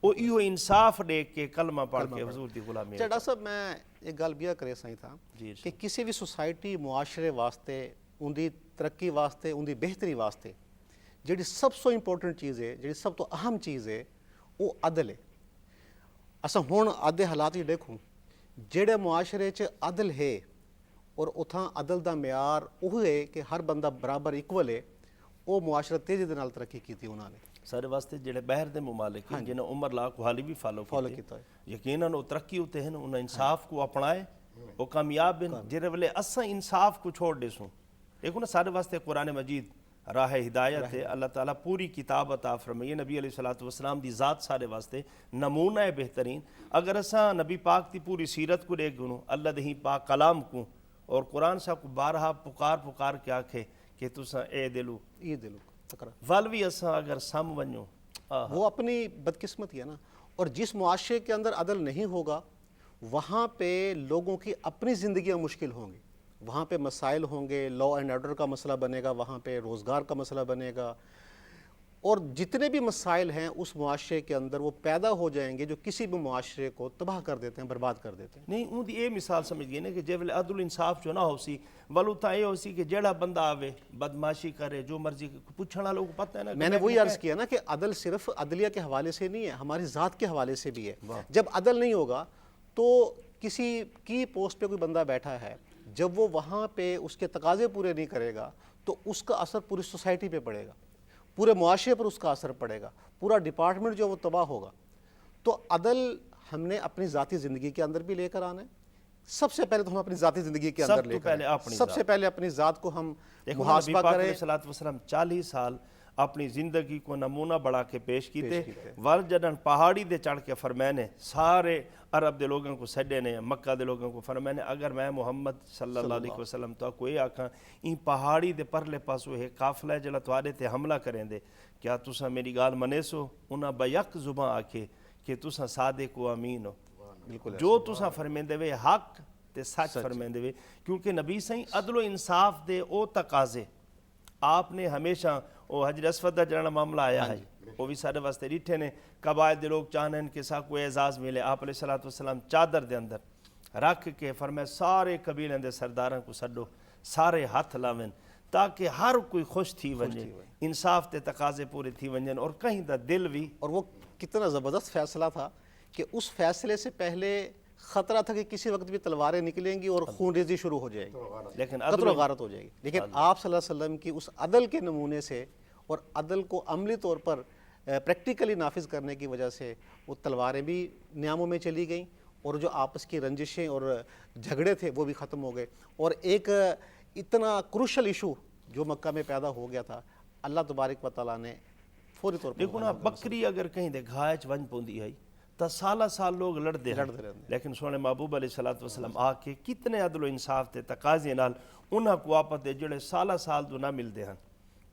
او ایہو انصاف دے کے کلمہ پڑھ کے حضور دی غلامی. ڈاکٹر صاحب میں ایک گل بیا کرے سائیں تھا کہ کسی بھی سوسائٹی معاشرے واسطے ان دی ترقی واسطے ان دی بہتری واسطے جڑی سب تو امپورٹنٹ چیز ہے، جڑی سب تو اہم چیز ہے وہ عدل ہے. اساں ہن آدھے حالات ہی دیکھوں جڑے معاشرے چ عدل ہے اور اتھاں عدل دا معیار وہ ہے کہ ہر بندہ برابر ایکول ہے، وہ معاشرہ تیزی دے نال ترقی کیتی انہوں نے. سارے واسطے جڑے باہر دے ممالک ہیں جنہیں عمر لاکھ کو حالی بھی فالو کیتا ہے. یقیناً وہ ترقی ہوتے ہیں، انہیں انصاف کو اپنائے، وہ کامیاب ہیں. جڑے ویلے اساں انصاف کو چھوڑ دے سوں دیکھو نا سارے واسطے قرآن مجید راہ ہدایت ہے. اللہ تعالیٰ پوری کتاب عطا فرمائے. نبی علیہ الصلوۃ والسلام دی ذات سارے واسطے نمونہ ہے بہترین. اگر اساں نبی پاک دی پوری سیرت کو دیکھ گنوں، اللہ دے ہی پاک کلام کو اور قرآن صاحب کو بارہا پکار کے آکھے کہ تساں اے دلو والوی اساں اگر سم ونجو وہ اپنی بدقسمتی ہے نا. اور جس معاشرے کے اندر عدل نہیں ہوگا وہاں پہ لوگوں کی اپنی زندگیاں مشکل ہوں گی، وہاں پہ مسائل ہوں گے، لا اینڈ آرڈر کا مسئلہ بنے گا، وہاں پہ روزگار کا مسئلہ بنے گا، اور جتنے بھی مسائل ہیں اس معاشرے کے اندر وہ پیدا ہو جائیں گے جو کسی بھی معاشرے کو تباہ کر دیتے ہیں، برباد کر دیتے ہیں. نہیں اون دی اے مثال سمجھ گئے نا کہ جے ویلے عدل انصاف جو نہ ہو سی ولو تا اے ہو سی کہ جڑا بندہ آوے بدماشی کرے جو مرضی پوچھنا لوگ پتہ ہے نا. میں نے وہی عرض کیا نا کہ عدل صرف عدلیہ کے حوالے سے نہیں ہے، ہماری ذات کے حوالے سے بھی ہے. جب عدل نہیں ہوگا تو کسی کی پوسٹ پہ کوئی بندہ بیٹھا ہے، جب وہ وہاں پہ اس کے تقاضے پورے نہیں کرے گا تو اس کا اثر پوری سوسائٹی پہ پڑے گا، پورے معاشرے پر اس کا اثر پڑے گا، پورا ڈپارٹمنٹ جو وہ تباہ ہوگا. تو عدل ہم نے اپنی ذاتی زندگی کے اندر بھی لے کر آنا ہے. سب سے پہلے تو ہم اپنی ذاتی زندگی کے اندر لے کر سب سے پہلے اپنی ذات کو ہم محاسبہ کریں. نبی پاک علیہ السلام 40 سال اپنی زندگی کو نمونہ بڑھا کے پیش کیتے. ول جدن پہاڑی دے چڑھ کے فرمائنے سارے عرب دے لوگوں کو سڈے نے، مکہ دے لوگوں کو فرمائنے اگر میں محمد صلی اللہ علیہ وسلم تو کوئی آکھاں این پہاڑی دے پرلے پاسو ہے قافلہ ہے جڑا تواڈے تے حملہ کریں دے، کیا تساں میری گال منے سو؟ انہاں بیک زباں آکھے کہ تساں صادق و امین ہو، جو تساں فرمیندے وے حق تے سچ فرمیندے وے. کیونکہ نبی سائیں عدل و انصاف دے او تقاضے آپ نے ہمیشہ وہ حجر اسود دا جڑا معاملہ آیا ہے وہ بھی سارے واسطے ڈٹھے نے. قبائل دے لوگ چاہنے کہ سا کوئی اعزاز ملے، آپ علیہ الصلوۃ والسلام چادر دے اندر رکھ کے فرمائے سارے قبیلے دے سرداراں کو سڈو، سارے ہاتھ لاویں تاکہ ہر کوئی خوش تھی ونجے، انصاف تے تقاضے پورے تھی ونجن اور کہیں دا دل بھی. اور وہ کتنا زبردست فیصلہ تھا کہ اس فیصلے سے پہلے خطرہ تھا کہ کسی وقت بھی تلواریں نکلیں گی اور خون ریزی شروع ہو جائے گی، لیکن قتل و غارت ہو جائے گی. لیکن آپ صلی اللہ علیہ وسلم کی اس عدل کے نمونے سے اور عدل کو عملی طور پر پریکٹیکلی نافذ کرنے کی وجہ سے وہ تلواریں بھی نیاموں میں چلی گئیں اور جو آپس کی رنجشیں اور جھگڑے تھے وہ بھی ختم ہو گئے. اور ایک اتنا کروشل ایشو جو مکہ میں پیدا ہو گیا تھا اللہ تبارک و تعالیٰ نے فوری طور پر دیکھو نا بکری اگر کہیں دے گھائچ ون پوندی ہے تا سالہ سال لوگ لڑتے ہیں، لیکن سونے محبوب علیہ الصلوۃ والسلام آ کے کتنے عدل و انصاف تے تقاضے نال انہاں کو آپت دے جڑے سالہ سال تو نہ ملتے ہیں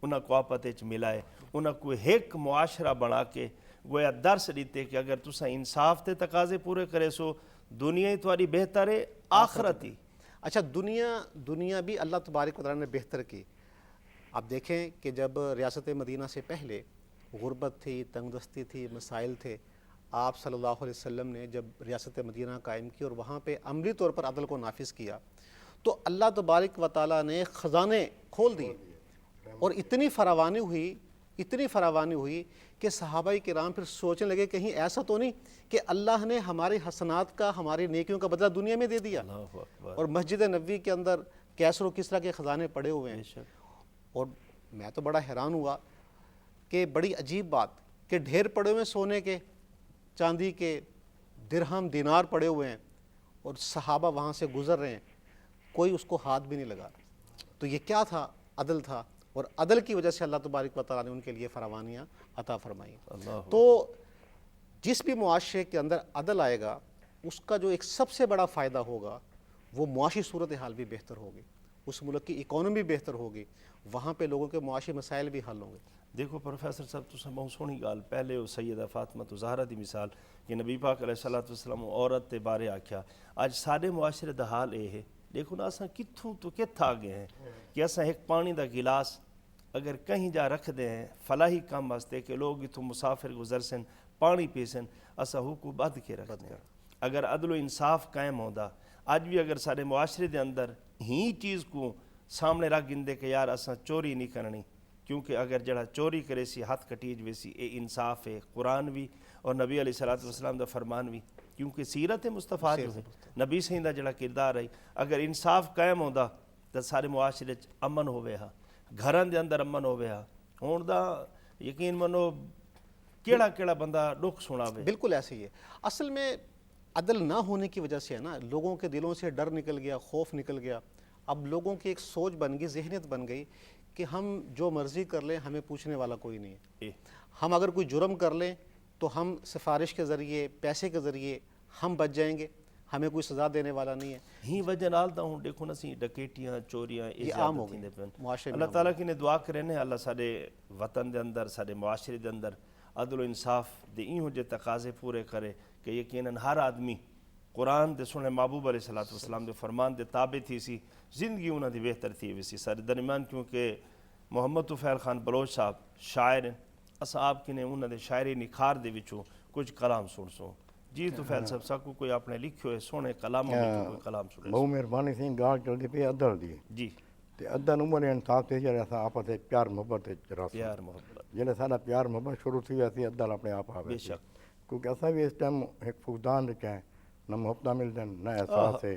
انہاں کو آپت وچ ملائے، انہاں کو ایک معاشرہ بنا کے گویا درس دیتے کہ اگر تساں انصاف تے تقاضے پورے کرے سو دنیا ہی تمہاری بہتر ہے آخرت ہی. اچھا دنیا بھی اللہ تبارک و تعالیٰ نے بہتر کی. آپ دیکھیں کہ جب ریاست مدینہ سے پہلے غربت تھی، تنگ دستی تھی، مسائل تھے، آپ صلی اللہ علیہ وسلم نے جب ریاست مدینہ قائم کی اور وہاں پہ عملی طور پر عدل کو نافذ کیا تو اللہ تبارک و تعالیٰ نے خزانے کھول دیے اور اتنی فراوانی ہوئی کہ صحابہ کرام پھر سوچنے لگے کہیں ایسا تو نہیں کہ اللہ نے ہماری حسنات کا ہماری نیکیوں کا بدلہ دنیا میں دے دیا. اللہ اکبر. اور مسجد نبوی کے اندر کیسر و کسرا کے خزانے پڑے ہوئے ہیں. اور میں تو بڑا حیران ہوا کہ بڑی عجیب بات کہ ڈھیر پڑے ہوئے سونے کے, چاندی کے, درہم دینار پڑے ہوئے ہیں اور صحابہ وہاں سے گزر رہے ہیں, کوئی اس کو ہاتھ بھی نہیں لگا. تو یہ کیا تھا؟ عدل تھا, اور عدل کی وجہ سے اللہ تبارک و تعالیٰ نے ان کے لیے فراوانیاں عطا فرمائیں. تو جس بھی معاشرے کے اندر عدل آئے گا اس کا جو ایک سب سے بڑا فائدہ ہوگا وہ معاشی صورتحال بھی بہتر ہوگی, اس ملک کی اکانومی بہتر ہوگی, وہاں پہ لوگوں کے معاشی مسائل بھی حل ہوں گے. دیکھو پروفیسر صاحب تساں بہت سونی گال پہلے وہ سیدہ فاطمہ تو زہرا دی مثال کہ نبی پاک علیہ الصلوۃ والسلام عورت تے بارے آکھیا. اج سارے معاشرے دا حال یہ ہے, دیکھو نا اساں کتھوں تو کتھا گئے ہیں کہ اساں ایک پانی دا گلاس اگر کہیں جا رکھ دے ہیں فلاحی کام واسطے کہ لوگ اتوں مسافر گزر سن پانی پیسن, اساں حقوق بد کے رکھ دیں. اگر عدل و انصاف قائم ہوندا اج بھی اگر سارے معاشرے دے اندر ہی چیز کو سامنے رکھ گندے کہ یار اساں چوری نہیں کرنی, کیونکہ اگر جڑا چوری کرے سی ہاتھ کٹیج وے سی, اے انصاف ہے قرآن بھی اور نبی علیہ الصلوۃ والسلام دا فرمان بھی, کیونکہ سیرت مصطفیٰ جو ہے نبی صحیح دا جڑا کردار ہے, اگر انصاف قائم ہوندا تو سارے معاشرے امن ہوئے ہا, گھراں دے اندر امن ہوئے ہا. ہون دا یقین منو کیڑا بندہ دکھ سناوے. بالکل ایسے ہی ہے. اصل میں عدل نہ ہونے کی وجہ سے ہے نا, لوگوں کے دلوں سے ڈر نکل گیا, خوف نکل گیا. اب لوگوں کی ایک سوچ بن گئی, ذہنیت بن گئی کہ ہم جو مرضی کر لیں ہمیں پوچھنے والا کوئی نہیں ہے. ہم اگر کوئی جرم کر لیں تو ہم سفارش کے ذریعے, پیسے کے ذریعے ہم بچ جائیں گے, ہمیں کوئی سزا دینے والا نہیں ہے. ہی وجہ نال دا ہوں دیکھو نا سی ڈکیٹیاں چوریاں یہ عام ہو گئی معاشرے میں. اللہ تعالیٰ کی نے دعا کرے نے اللہ سارے وطن دے اندر سارے معاشرے دے اندر عدل و انصاف دے ایہو جے تقاضے پورے کرے کہ یقیناً ہر آدمی قرآن دے سنے محبوب علیہ الصلوۃ والسلام دے فرمان دے تابع تھی سی, زندگی انہاں دی بہتر تھی ویسی. سارے درمیان کیونکہ محمد طفیل خان بلوچ صاحب شاعر ہیں, اساں آپ کی نے انہاں دے شاعری نکھار دے وچوں کچھ کلام سن سو. جی طفیل صاحب ساکو کوئی اپنے لکھے ہوئے سونے کلاموں میں کوئی کلام سنے. بہت مہربانی سی گال چلتی پئی عدل دی. جی تے عدل عمر انصاف تے جڑا اساں آپس وچ پیار محبت وچ رہساں. پیار محبت جڑا ساڈا پیار محبت شروع تھی ویا سی عدل اپنے آپ آوے. بے شک. کیونکہ اساں بھی اس ٹائم ایک فقدان وچ ہیں, نہ محبت ملدن نہ احساس ہے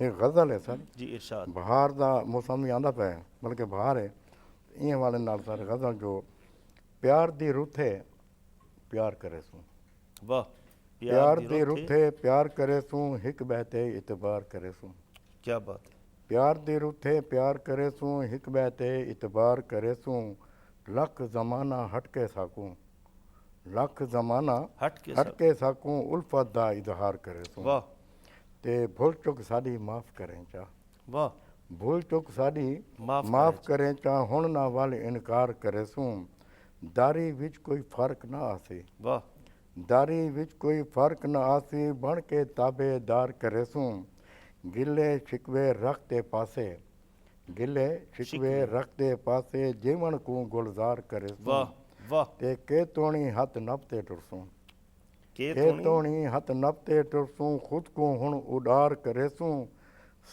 ایک غزل ہے سر, جی ارشاد. بہار دا موسم بھی آندا پیا ہے بلکہ بہار ہے. این حوالے نال سر غزل جو پیار دی رُت ہے پیار کرے سوں. واہ. پیار دی رُت ہے پیار کرے سوں, ہک بہتے اعتبار کرے سوں. کیا بات ہے. پیار دی رُت ہے پیار کرے سوں, ہک بہتے اعتبار کرے سوں. لکھ زمانہ ہٹ کے ساکوں, لکھ زمانہ ہٹ کے ساکوں, الفت دا اظہار کرے سوں. واہ. تے بھول چک ساڈی معاف کریں چا, واہ. بھول چک ساڈی معاف معاف کریں چا, ہن نہ ول انکار کرے سوں. داری وچ کوئی فرق نہ آسی, واہ. داری وچ کوئی فرق نہ آسی, بن کے تابع دار کرے سوں. گلے شکوے رکھتے پاسے, گلے شکوے رکھتے پاسے, جیون کو گلزار کرے سوں. واہ. واہ. تے کے توڑی ہتھ نپتے ٹرسوں, کے کے توڑی ہتھ نپتے ٹرسوں, خود کو ہن اڈار کرے سوں.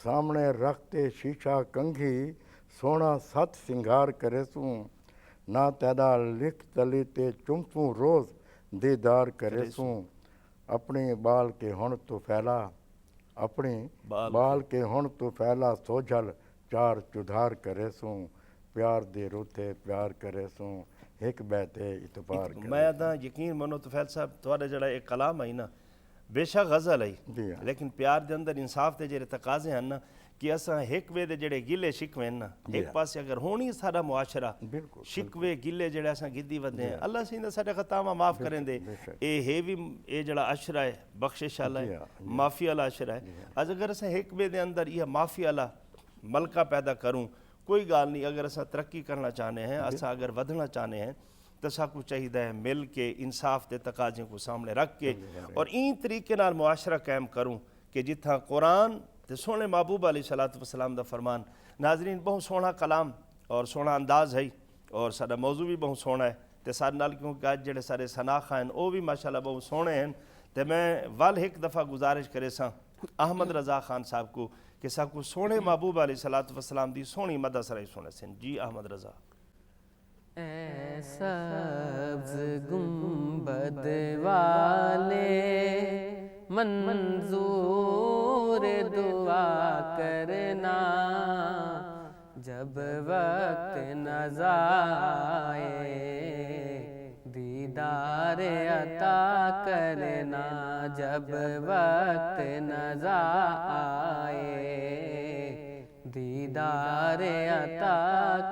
سامنے رکھتے شیشہ کنگھی, سونا ست سنگار کرے سوں. نہ تیدا لکھ تلی تے چمسوں, روز دیدار کرے سوں. اپنی بال کے ہن تو پھیلا, اپنی بال کے ہن تو پھیلا, سوجھل چار چدھار کرے سوں. پیار دی رُت ہے پیار کرے سوں, ہک بہتے اعتبار کرے. میں دا یقین منو طفیل صاحب تھوڑا جڑا ایک کلام ہے نا بے شک غزل ہے, لیکن پیار دے اندر انصاف دے جڑے تقاضے ہیں نا کہ اساں ایک وے دے جڑے گلے شکوے ہیں نا, ایک پاسے اگر ہونی سارا معاشرہ شکوے گلے جڑے اساں گدی ودے ہیں, اللہ سین سارے خطاواں معاف کریں دے. اے ہے بھی اے جڑا عشرہ ہے بخشش والا ہے, معافی والا عشرہ ہے. از اگر اساں ایک وے دے اندر یہ معافی والا ملکہ پیدا کروں کوئی گال نہیں. اگر اساں ترقی کرنا چاہنے ہیں, اساں اگر ودھنا چاہنے ہیں تو ساکو چاہیے ہے مل کے انصاف دے تقاضے کو سامنے رکھ کے اور این طریقے نال معاشرہ قائم کروں کہ جتھاں قرآن تے سونے محبوب علیہ الصلوۃ والسلام دا فرمان. ناظرین بہت سونا کلام اور سونا انداز ہے اور سارا موضوع بھی بہت سونا ہے, تے سارے نال کیونکہ اج جڑے سارے سناخا ہیں وہ بھی ماشاءاللہ بہت سونے ہیں تے میں ول ایک دفعہ گزارش کرے سا احمد رضا خان صاحب کو کہ سب کو سونے محبوب علیہ الصلوۃ والسلام دی سونی مدح سرائی سنے سن. جی احمد رضا. اے سبز گنبد والے منظور دعا کرنا جب وقت نظر آئے دیدار عطا کرنا جب وقت نظر آئے دیدار عطا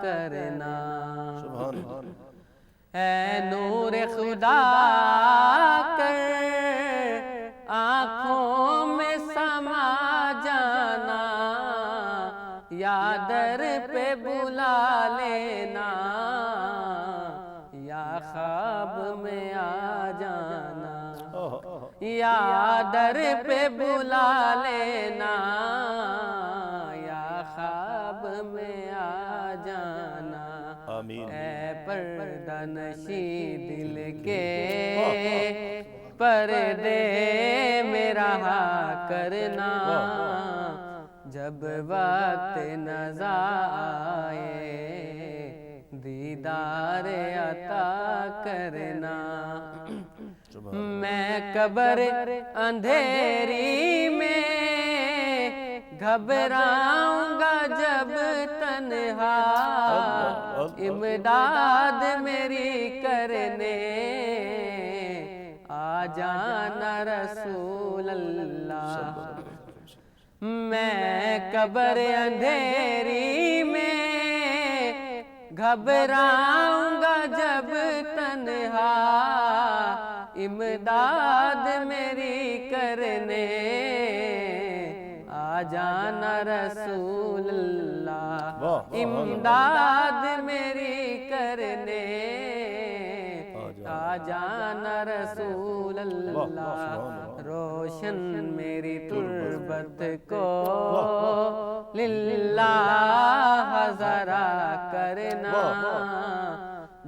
کرنا. اے نور خدا کر آنکھوں میں سما جانا یا در پہ بلا لینا یا خواب میں آ جانا یا در پہ بلا لینا یا خواب میں آ جانا. آمین. اے پردہ نشی دل کے پردے میں رہا کرنا جب وقت نظر آئے دیدار عطا کرنا. میں قبر اندھیری میں گھبراؤں گا جب تنہا امداد میری کرنے آ جانا رسول اللہ. میں قبر اندھیری میں گھبراؤں گا جب تنہا امداد میری کرنے آ جانا رسول اللہ. امداد میری کرنے آ جانا رسول اللہ. روشن میری تربت کو للہ ذرا کرنا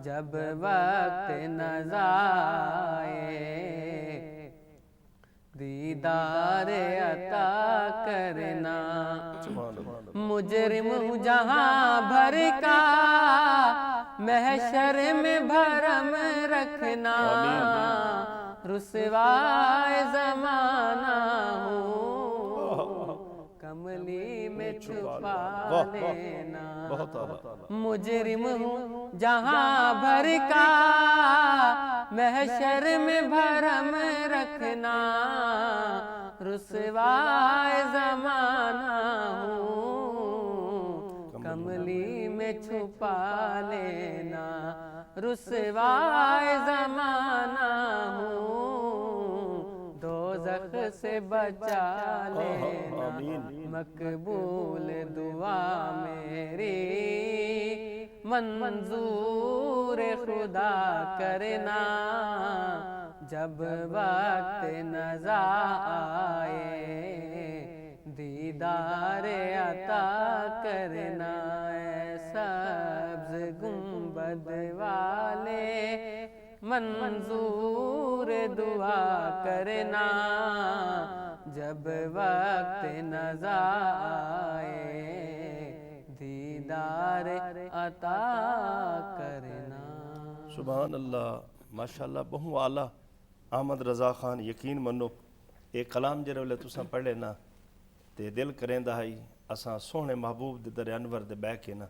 جب وقت نظر آئے دیدار عطا کرنا. مجرم جہاں بھر کا محشر میں بھرم رکھنا رسوائے زمانہ ہوں کملی میں چھپا لینا. مجرم ہوں جہاں بھر کا محشر میں بھرم رکھنا رسوائے زمانہ ہوں کملی میں چھپا لینا رسوائے زمانہ ہوں دوزخ سے بچا لینا مقبول دعا میری منظور خدا کرنا جب وقت نظر آئے دیدار عطا کرنا. اے سبز گنبد والے منظور دعا کرنا جب وقت نظر آئے دیدار عطا کرنا. سبحان اللہ ماشاءاللہ بہو اعلیٰ احمد رضا خان. یقین منو ایک کلام جڑے ویلے تساں پڑھے نا تے دل کریندا ہے اساں سوہنے محبوب دے در انور دے بہ کے نا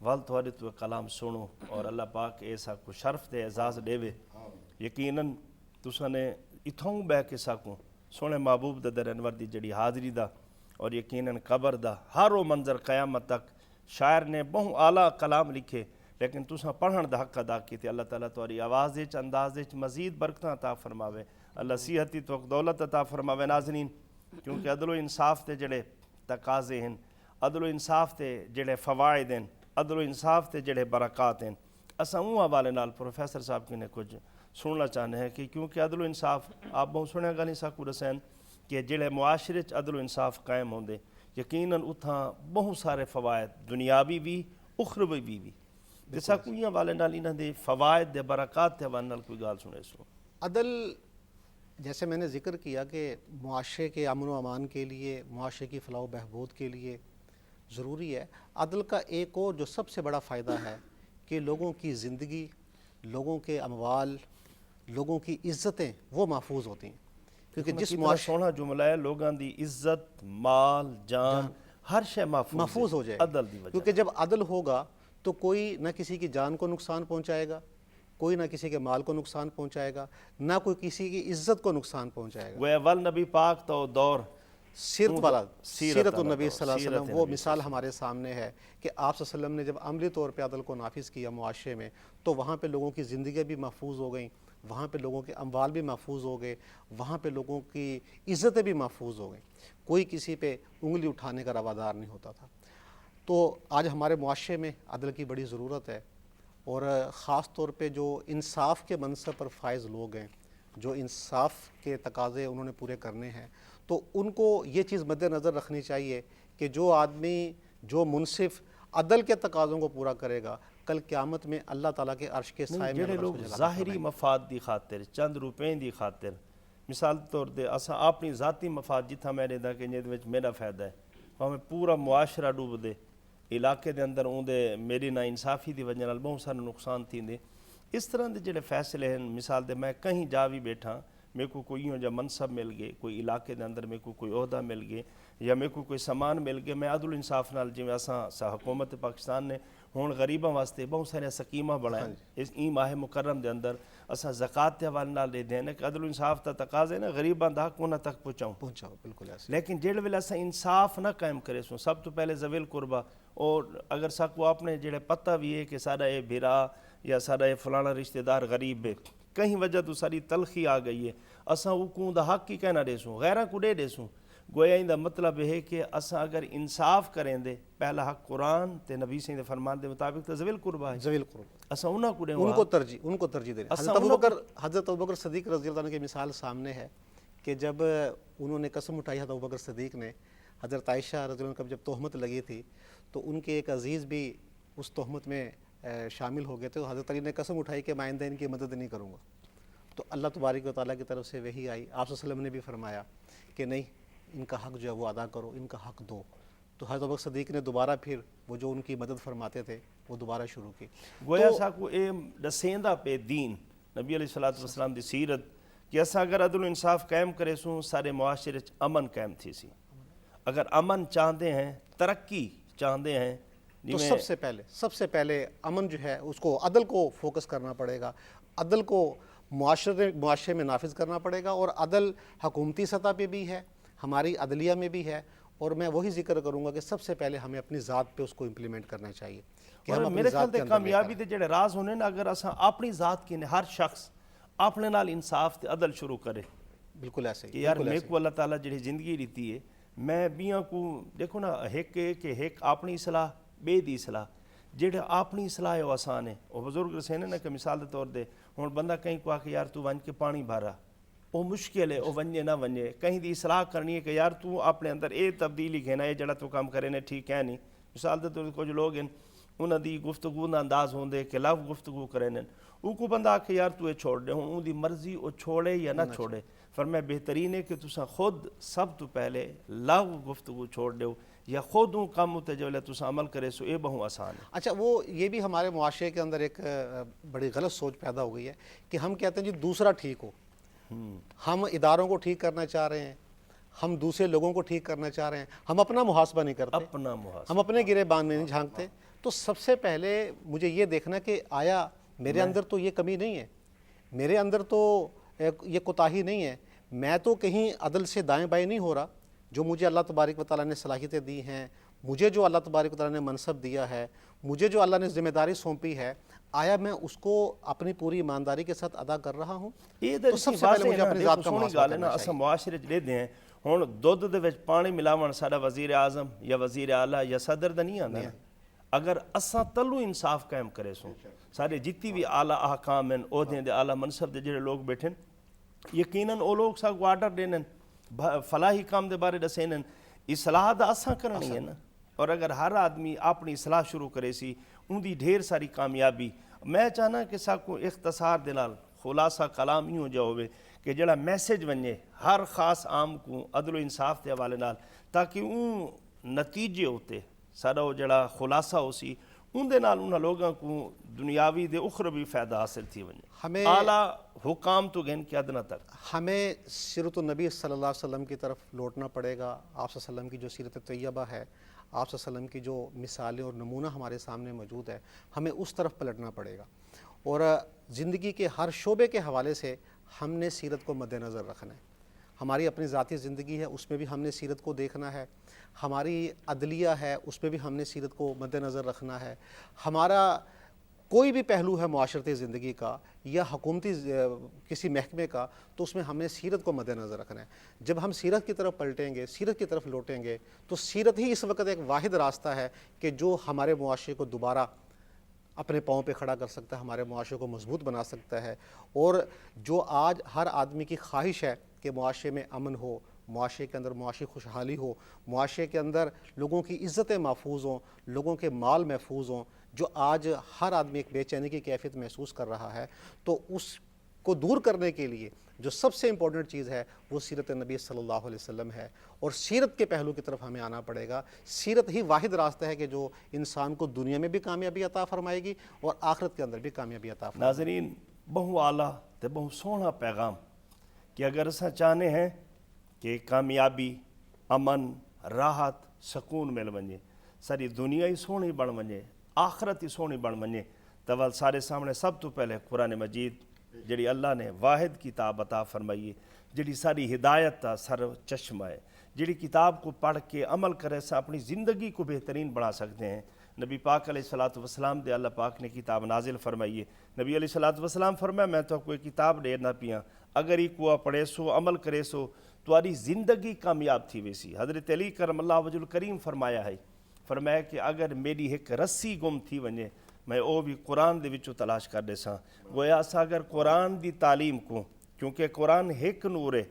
ول تھوڑے تو کلام سنو اور اللہ پاک ایسا کو شرف تے اعزاز دے. یقیناً تساں نے اتھوں بہ کے ساکوں سوہنے محبوب دے در انور دی جڑی حاضری دا اور یقیناً قبر دا ہر وہ منظر قیامت تک شاعر نے بہو اعلیٰ کلام لکھے لیکن تساں پڑھن دا حق ادا کیتے. اللہ تعالیٰ تہاڈی آواز وچ انداز وچ مزید برکتاں عطا فرماوے. اللہ صحت تو دولت عطا فرماوے. ناظرین کیونکہ عدل و انصاف تے جڑے تقاضے ہیں عدل و انصاف تے جڑے فوائد ہیں عدل و انصاف تے جڑے برکات ہیں اساں اون حوالے نال پروفیسر صاحب کی نے کچھ سننا چاہنے ہیں کہ کیونکہ عدل و انصاف آپ بہت سنیا گا نہیں سکو رسین کہ جڑے معاشرے چ عدل و انصاف قائم ہوندے یقیناً اتھاں بہت سارے فوائد دنیاوی بھی اخروی بھی تے سکویاں والے نال انہاں دے فوائد دے برکات تے حوالے نال کوئی گل سنے سو۔ عدل جیسے میں نے ذکر کیا کہ معاشرے کے امن و امان کے لیے، معاشرے کی فلاح و بہبود کے لیے ضروری ہے۔ عدل کا ایک اور جو سب سے بڑا فائدہ ہے کہ لوگوں کی زندگی، لوگوں کے اموال، لوگوں کی عزتیں وہ محفوظ ہوتی ہیں، کیونکہ جس معاشرے سونا جملہ ہے لوگاں دی عزت، مال، جان ہر شے محفوظ ہو جائے عدل دی وجہ۔ کیونکہ جب عدل ہوگا تو کوئی نہ کسی کی جان کو نقصان پہنچائے گا، کوئی نہ کسی کے مال کو نقصان پہنچائے گا، نہ کوئی کسی کی عزت کو نقصان پہنچائے گا۔ وہ اول نبی پاک تو دور سیرت والا، سیرت والا النبی دور، صلی اللہ علیہ سیرت وسلم، وہ نبی مثال ہمارے سامنے ہے کہ آپ صلی اللہ علیہ وسلم نے جب عملی طور پہ عدل کو نافذ کیا معاشرے میں تو وہاں پہ لوگوں کی زندگیاں بھی محفوظ ہو گئیں، وہاں پہ لوگوں کے اموال بھی محفوظ ہو گئے، وہاں پہ لوگوں کی عزتیں بھی محفوظ ہو گئیں، کوئی کسی پہ انگلی اٹھانے کا روادار نہیں ہوتا تھا۔ تو آج ہمارے معاشرے میں عدل کی بڑی ضرورت ہے، اور خاص طور پہ جو انصاف کے منصب پر فائز لوگ ہیں، جو انصاف کے تقاضے انہوں نے پورے کرنے ہیں، تو ان کو یہ چیز مد نظر رکھنی چاہیے کہ جو آدمی، جو منصف عدل کے تقاضوں کو پورا کرے گا، کل قیامت میں اللہ تعالیٰ کے عرش کے سائے میں جڑے اللہ لوگ اس کو جلا ظاہری مفاد دی خاطر، چند روپیں دی خاطر، مثال طور دے اساں اپنی ذاتی مفاد جتھا میں نے دا کہ جے وچ میرا فائدہ ہے، ہمیں پورا معاشرہ ڈوب دے، علاقے دے اندر اون دے میری نا انصافی دی وجہ نال بہت سارے نقصان تھیندے، اس طرح دے جڑے فیصلے ہیں، مثال دے میں کہیں جا بھی بیٹھا، میرے کو کوئی یوں جا منصب مل گئے، کوئی علاقے دے اندر میرے کو کوئی عہدہ مل گئے یا میرے کو کوئی سامان مل گئے، میں عدل انصاف نال جویں اساں حکومت پاکستان نے ہون غریباں واسطے بہت سارے سکیماں بنائیں، اس این ماہ مکرم دے اندر اساں زکوٰۃ دے حوالے نال دے دین کہ عدل انصاف دا تقاضا ہے نا غریباں دا حق انہاں تک پہنچاؤ، بالکل ایسے۔ لیکن جڑے ویلے اساں انصاف نہ قائم کرے سوں، سب تو پہلے ذویل قربا، اور اگر ساکو اپنے جڑے پتہ بھی ہے کہ سارا یہ بھرا یا سارا یہ فلانا رشتہ دار غریب ہے، کہیں وجہ تو ساری تلخی آ گئی ہے، اساں اوکوں دا حق ہی کہنا دے سوں، غیراں کو دے سوں، گویا ان دا مطلب ہے کہ اساں اگر انصاف کریں دے، پہلا حق قرآن تے نبی صلی اللہ علیہ وسلم دے فرمان دے مطابق تو ذویل قربا ہے، ذویل قربا، اساں انہاں کو دیں، ان کو ترجیح دیں۔ حضرت ابوبکر صدیق رضی اللہ عنہ کی مثال سامنے ہے کہ جب انہوں نے قسم اٹھائی، حضرت ابوبکر صدیق نے، حضرت عائشہ رضی اللہ عنہ کا جب تہمت لگی تھی تو ان کے ایک عزیز بھی اس تہمت میں شامل ہو گئے تھے، تو حضرت علی نے قسم اٹھائی کہ میں آئندہ ان کی مدد نہیں کروں گا، تو اللہ تبارک و تعالیٰ کی طرف سے وحی آئی، آپ صلی اللہ علیہ وسلم نے بھی فرمایا کہ نہیں، ان کا حق جو ہے وہ ادا کرو، ان کا حق دو، تو حضرت ابوبکر صدیق نے دوبارہ پھر وہ جو ان کی مدد فرماتے تھے وہ دوبارہ شروع کی۔ گویا ساکو اے دسیندہ پہ دین نبی علیہ السلام دی سیرت کہ اساں اگر عدل و انصاف قائم کرے سوں سارے معاشرے امن قائم تھی سی، اگر امن چاہتے ہیں، ترقی چاہتے ہیں، تو سب سے پہلے امن جو ہے اس کو عدل کو فوکس کرنا پڑے گا، عدل کو معاشرے میں نافذ کرنا پڑے گا، اور عدل حکومتی سطح پہ بھی ہے، ہماری عدلیہ میں بھی ہے، اور میں وہی ذکر کروں گا کہ سب سے پہلے ہمیں اپنی ذات پہ اس کو امپلیمنٹ کرنا چاہیے کہ ہم اپنی میرے ذات خیال کے تے اندر کامیابی دے جڑے راز ہونے نا اگر اساں اپنی ذات کی ہر شخص اپنے نال انصاف تے عدل شروع کرے بالکل ایسے کہ یار میرے کو اللہ تعالیٰ جڑی زندگی دیتی ہے، میں بیاں کو دیکھو نا ایک اپنی اصلاح بے دی اصلاح، جڑے اپنی اصلاح ہے وہ آسان ہے، وہ بزرگ رسے نا کہ مثال دے طور دے ہوں بندہ کہیں کو آ کے یار تو ون کے پانی بھارا، وہ مشکل ہے، وہ ونجے نہ ونجے، کہیں دی اصلاح کرنی ہے کہ یار تو اپنے اندر اے تبدیلی کہنا ہے جڑا تو کام کرے نے ٹھیک ہے نہیں، مثال دے طور کچھ لوگ ہیں انہاں دی گفتگو دا انداز ہوندے کہ لو گفتگو کرے نے، وہ کو بندہ آ کے یار تو یہ چھوڑ دے، ہوں ان دی مرضی وہ چھوڑے یا نہ چھوڑے، فرمایا بہترین ہے کہ تساں خود سب تو پہلے لو گفتگو چھوڑ دیو یا خود ان کام تے جو تساں عمل کرے سو اے بہت آسان ہے۔ اچھا، وہ یہ بھی ہمارے معاشرے کے اندر ایک بڑی غلط سوچ پیدا ہو گئی ہے کہ ہم کہتے ہیں جی دوسرا ٹھیک ہو، ہم اداروں کو ٹھیک کرنا چاہ رہے ہیں، ہم دوسرے لوگوں کو ٹھیک کرنا چاہ رہے ہیں، ہم اپنا محاسبہ نہیں کرتے، ہم اپنے گرے بان میں نہیں جھانکتے۔ تو سب سے پہلے مجھے یہ دیکھنا کہ آیا میرے اندر تو یہ کمی نہیں ہے، میرے اندر تو یہ کوتاہی نہیں ہے، میں تو کہیں عدل سے دائیں بائیں نہیں ہو رہا، جو مجھے اللہ تبارک و تعالیٰ نے صلاحیتیں دی ہیں، مجھے جو اللہ تبارک و تعالیٰ نے منصب دیا ہے، مجھے جو اللہ نے ذمہ داری سونپی ہے، آیا میں اس کو اپنی پوری ایمانداری کے ساتھ ادا کر رہا ہوں؟ تو سب سے پہلے مجھے اپنی ذات کا محاسبہ کرنا اساں معاشرے چ لیندے ہیں، ہن دودھ دے وچ پانی ملاون ساڈا وزیر اعظم یا وزیر اعلیٰ یا صدر دا نہیں آندا، اگر اساں تلو انصاف قائم کرے سوں سارے جتنی بھی اعلیٰ احکام ہیں، عہدے دے اعلیٰ منصب دے جڑے لوگ بیٹھے یقیناً وہ لوگ ساکو آرڈر دینن، فلاحی کام دے بارے دسینن، اصلاح دا اساں کرنی ہے نا، اور اگر ہر آدمی اپنی اصلاح شروع کرے سی اندی ڈھیر ساری کامیابی. میں چاہنا کہ ساکو اختصار دے نال خلاصہ کلام ہی ہو جا ہوئے کہ جڑا میسج ونجے ہر خاص عام کو عدل و انصاف دے حوالے نال تاکہ اون نتیجے ہوتے سارا وہ جڑا خلاصہ ہو سی ان دے نال انہاں لوگاں کو دنیاوی دے اخروی فائدہ حاصل تھی ونجے. ہمیں اعلیٰ حکام تو گن کے ادنا تک ہمیں سیرت النبی صلی اللہ علیہ وسلم کی طرف لوٹنا پڑے گا. آپ صلی اللہ علیہ وسلم کی جو سیرت طیبہ ہے, آپ صلی اللہ علیہ وسلم کی جو مثالیں اور نمونہ ہمارے سامنے موجود ہے, ہمیں اس طرف پلٹنا پڑے گا. اور زندگی کے ہر شعبے کے حوالے سے ہم نے سیرت کو مد نظر رکھنا ہے. ہماری اپنی ذاتی زندگی ہے, اس میں بھی ہم نے سیرت کو دیکھنا ہے. ہماری عدلیہ ہے, اس میں بھی ہم نے سیرت کو مد نظر رکھنا ہے. ہمارا کوئی بھی پہلو ہے معاشرتی زندگی کا یا حکومتی کسی محکمے کا, تو اس میں ہم نے سیرت کو مد نظر رکھنا ہے. جب ہم سیرت کی طرف پلٹیں گے, سیرت کی طرف لوٹیں گے, تو سیرت ہی اس وقت ایک واحد راستہ ہے کہ جو ہمارے معاشرے کو دوبارہ اپنے پاؤں پہ کھڑا کر سکتا ہے, ہمارے معاشرے کو مضبوط بنا سکتا ہے. اور جو آج ہر آدمی کی خواہش ہے کہ معاشرے میں امن ہو, معاشرے کے اندر معاشی خوشحالی ہو, معاشرے کے اندر لوگوں کی عزتیں محفوظ ہوں, لوگوں کے مال محفوظ ہوں, جو آج ہر آدمی ایک بے چینی کی کیفیت محسوس کر رہا ہے, تو اس کو دور کرنے کے لیے جو سب سے امپورٹنٹ چیز ہے وہ سیرت نبی صلی اللہ علیہ وسلم ہے. اور سیرت کے پہلو کی طرف ہمیں آنا پڑے گا. سیرت ہی واحد راستہ ہے کہ جو انسان کو دنیا میں بھی کامیابی عطا فرمائے گی اور آخرت کے اندر بھی کامیابی عطا فرمائے گی. ناظرین بہو اعلیٰ تے بہو سونا پیغام کہ اگر اساں چاہنے ہیں کہ کامیابی, امن, راحت, سکون مل ونجے, ساری دنیا ہی سونی بن ونجے, آخرت ہی سونی بن ونجے, تو سارے سامنے سب تو پہلے قرآن مجید جڑی اللہ نے واحد کتاب عطا فرمائی ہے, جڑی ساری ہدایت کا سر چشمہ ہے, جڑی کتاب کو پڑھ کے عمل کرے سے اپنی زندگی کو بہترین بنا سکتے ہیں. نبی پاک علیہ الصلوۃ والسلام دے اللہ پاک نے کتاب نازل فرمائی ہے. نبی علیہ الصلوۃ والسلام فرمایا میں تو کوئی کتاب دے نہ پیاں, اگر ہی کو پڑھے سو عمل کرے سو تمہاری زندگی کامیاب تھی ویسی. حضرت علی کرم اللہ وجہ الکریم فرمایا ہے, فرمایا کہ اگر میری ایک رسی گم تھی ونجے میں او بھی قرآن دے وچوں تلاش کر دے ساں. گویا اسا اگر قرآن دی تعلیم کو, کیونکہ قرآن ایک نور ہے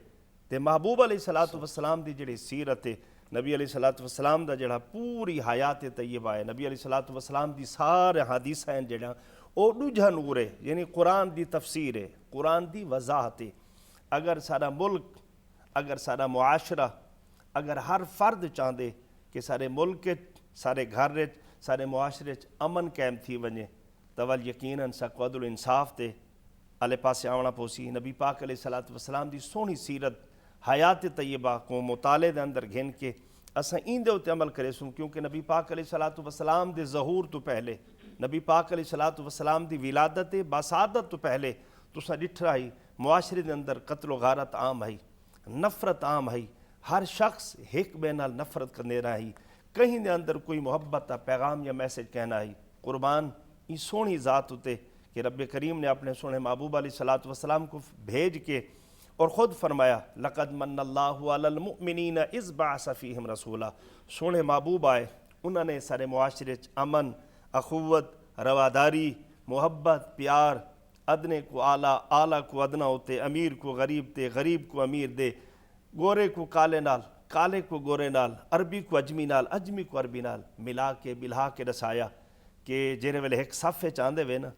تے محبوب علیہ الصلوۃ والسلام دی جڑی سیرت ہے, نبی علیہ الصلوۃ والسلام دا جڑا پوری حیات طیبہ ہے, نبی علیہ الصلوۃ والسلام دی سارے حدیث ہیں جڑا او دوجا نور ہے, یعنی قرآن دی تفسیر ہے, قرآن دی وضاحت ہے. اگر سارا ملک, اگر سارا معاشرہ, اگر ہر فرد چاہدے کہ سارے ملک, سارے گھر, سارے معاشرے امن قائم تھی ونجے, تو یقیناً ساکو عدل و انصاف تے آلے پاسے آونا پوسی. نبی پاک علیہ الصلوۃ والسلام دی سونی سیرت حیات طیبہ کو مطالعے دے اندر گھن کے اساں این دے اوتے عمل کرے سوں, کیونکہ نبی پاک علیہ الصلوۃ والسلام دے ظہور تو پہلے, نبی پاک علیہ الصلوۃ والسلام دی ولادت باسعادت تو پہلے تساں ڈٹھا ہی معاشرے دے اندر قتل و غارت عام ہے, نفرت عام ہے, ہر شخص ایک بے نال نفرت کرنے رہا ہے, کہیں دے اندر کوئی محبت کا پیغام یا میسج کہنا ہے. قربان یہ سونی ذات ہوتے کہ رب کریم نے اپنے سونے محبوب علیہ الصلوۃ والسلام کو بھیج کے اور خود فرمایا لقد من اللہ علی المؤمنین اذ بعث فیہم رسولا. سونے محبوب آئے, انہوں نے سارے معاشرے امن, اخوت, رواداری, محبت, پیار, ادنے کو اعلیٰ, اعلیٰ کو ادنا ہوتے, امیر کو غریب تے, غریب کو امیر دے, گورے کو کالے نال, کالے کو گورے نال, عربی کو اجمی نال, اجمی کو عربی نال ملا کے بلہا کے رسایا کہ جیرے ویلے ایک صفے چاندے وے نا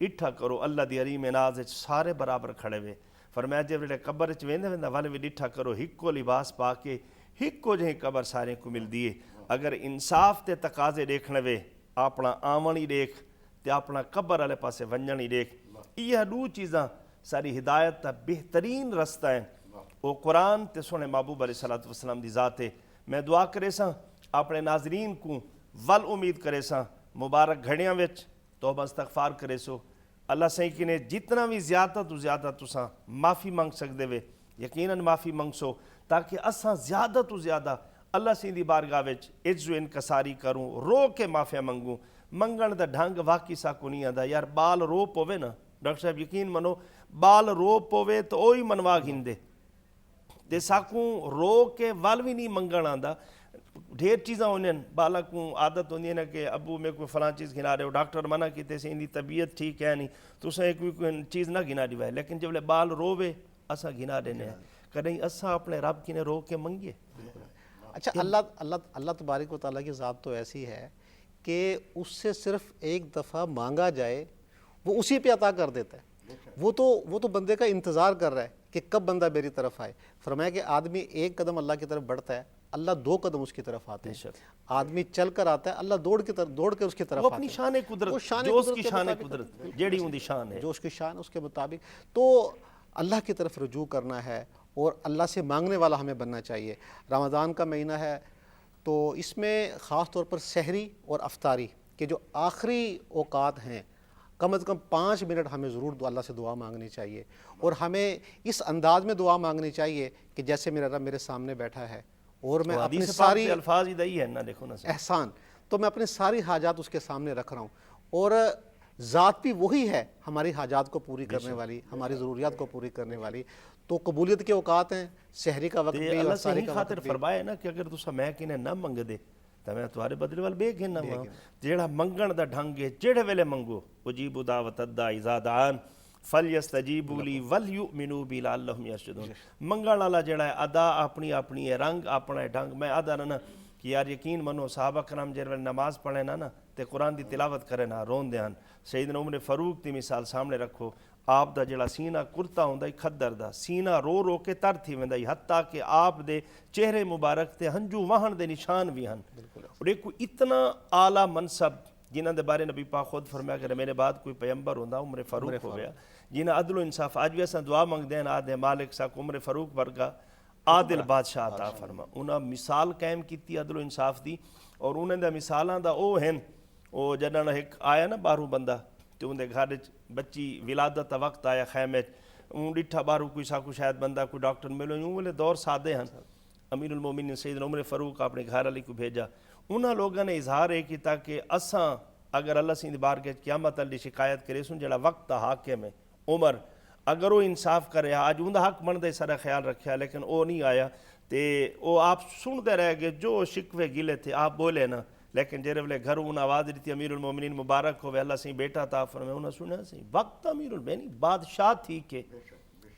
اٹھا کرو اللہ دی حریم ناز سارے برابر کھڑے وے. فرمایا جے ویلے قبر چ ویندے ویندا والے وی ڈٹھا کرو ہکو لباس پا کے ہکو جہی قبر سارے کو مل دیے. اگر انصاف تے تقاضے دیکھنے وے اپنا آمنی دیکھ تے اپنا قبر والے پاسے ونجنی دیکھ. یہ دو چیزاں ساری ہدایت تا بہترین رستہ ہیں, وہ قرآن تے سونے محبوب علیہ الصلوۃ والسلام دی ذات ہے. میں دعا کرے ساں اپنے ناظرین کو ول امید کرے ساں مبارک گھڑیاں وچ توبہ استغفار کرے سو. اللہ صحیح کہ نے جتنا بھی زیادہ تو زیادہ تساں معافی منگ سکدے وے یقیناً معافی منگ سو, تاکہ اساں زیادہ تو زیادہ اللہ سی دی بارگاہ وچ عجز و انکساری کروں, رو کے معافیا منگوں. منگن دا ڈھنگ واقعی ساکو نہیں آندا یار. بال رو پوے نا ڈاکٹر صاحب یقین منو, بال رو پوے تو اوہی منوا گھندے تے ساکوں رو کے ول بھی نہیں منگن آندا. ڈھیر چیزاں ہونے بالا کو عادت ہوندی ہے نا کہ ابو میں کوئی فلاں چیز گھنا رہے ہو, ڈاکٹر منع کیتے سے ان دی طبیعت ٹھیک ہے نہیں تو اساں ایک کوئی چیز نہ گھنا دیوائے, لیکن جب بال روے اساں گھنا دینے ہیں. کہیں اساں اپنے رب کی نے رو کے منگیے. اچھا اللہ تبارک و تعالیٰ کی ذات تو ایسی ہے کہ اس سے صرف ایک دفعہ مانگا جائے وہ اسی پہ عطا کر دیتا ہے. وہ تو بندے کا انتظار کر رہا ہے کہ کب بندہ میری طرف آئے. فرمایا کہ آدمی ایک قدم اللہ کی طرف بڑھتا ہے, اللہ 2 قدم اس کی طرف آتے ہیں. آدمی چل کر آتا ہے, اللہ دوڑ کے اس کی طرف وہ آتا ہے. اپنی شان قدرت, جو اس کی شان قدرت جیڑی ان دی شان ہے, جو اس کی شان اس کے مطابق. تو اللہ کی طرف رجوع کرنا ہے اور اللہ سے مانگنے والا ہمیں بننا چاہیے. رمضان کا مہینہ ہے تو اس میں خاص طور پر سحری اور افطاری کے جو آخری اوقات ہیں, کم از کم 5 منٹ ہمیں ضرور اللہ سے دعا مانگنی چاہیے. اور ہمیں اس انداز میں دعا مانگنی چاہیے کہ جیسے میرا رب میرے سامنے بیٹھا ہے اور میں اپنی ساری الفاظ ہی دئی ہے نا, دیکھو نا احسان, تو میں اپنی ساری حاجات اس کے سامنے رکھ رہا ہوں. اور ذات بھی وہی ہے ہماری حاجات کو پوری کرنے والی, ہماری ضروریات کو پوری کرنے والی. تو قبولیت کے اوقات ہیں, سحری کا وقت بھی اور اللہ سے افطاری ہی کا خاطر وقت بھی. فرمایا نا کہ اگر تسا میں کنے نہ منگ دے تو میں تمہارے بدلے وال بے گھنا وا. جیڑا منگن دا ڈھنگ ہے, جیڑے ویلے منگو, اجیب دعوت الداعی اذا دعان فلیستجیبوا لی ولیؤمنوا بی لعلہم یرشدون. منگن والا جیڑا ہے ادا اپنی اپنی ہے, رنگ اپنا ہے ڈھنگ. میں ادا نہ کہ یار یقین منو صحابہ کرام جیڑے نماز پڑھے نا تے قرآن دی تلاوت کرے نا رون دیان. سیدنا عمر فاروق دی مثال سامنے رکھو, آپ دا جڑا سینہ کرتا ہوندا ہی کھدر دا, سینہ رو رو کے تر تھی ویندا ہی, حتیٰ کہ آپ دے چہرے مبارک تے ہنجو وہن دے نشان بھی ہن. اور ایک اتنا اعلیٰ منصب جنہاں دے بارے نبی پاک خود فرمایا کہ میرے بعد کوئی پیغمبر ہوندا عمر فاروق ہو گیا, جنہاں عدل و انصاف. آج بھی اساں دعا منگدے ہیں آدھے مالک سا عمر فاروق ورگا عادل بادشاہ عطا فرما. انہاں مثال قائم کیتی عدل و انصاف دی, اور انہاں دے مثالاں دا او ہیں او جنہاں ایک آیا نا باہروں بندہ تو اندے گھر بچی ولادت وقت آیا خیمے اون ڈٹھا باہروں کوئی سا کو شاید بندہ کوئی ڈاکٹر ملو, یوں والے دور سادے ہیں. امیر المومنین سیدنا عمر فاروق اپنے گھر والی کو بھیجا. انہاں لوگوں نے اظہار ہے کیتا کہ اساں اگر اللہ سے بارگاہ قیامت علی شکایت کرے سن جڑا وقت حاکم ہے عمر, اگر وہ انصاف کرے آج اوندا حق بندا سارا خیال رکھیا, لیکن او نہیں آیا تے او آپ سنتے رہ گئے جو شکوے گلے تھے آپ بولے نا. لیکن جیرے ویلے گھر انہاں آواز دیتی امیر المومنین مبارک ہوئے اللہ سے بیٹا عطا فرمائے, انہاں سنیا سی وقت امیر المومنین بادشاہ تھی کہ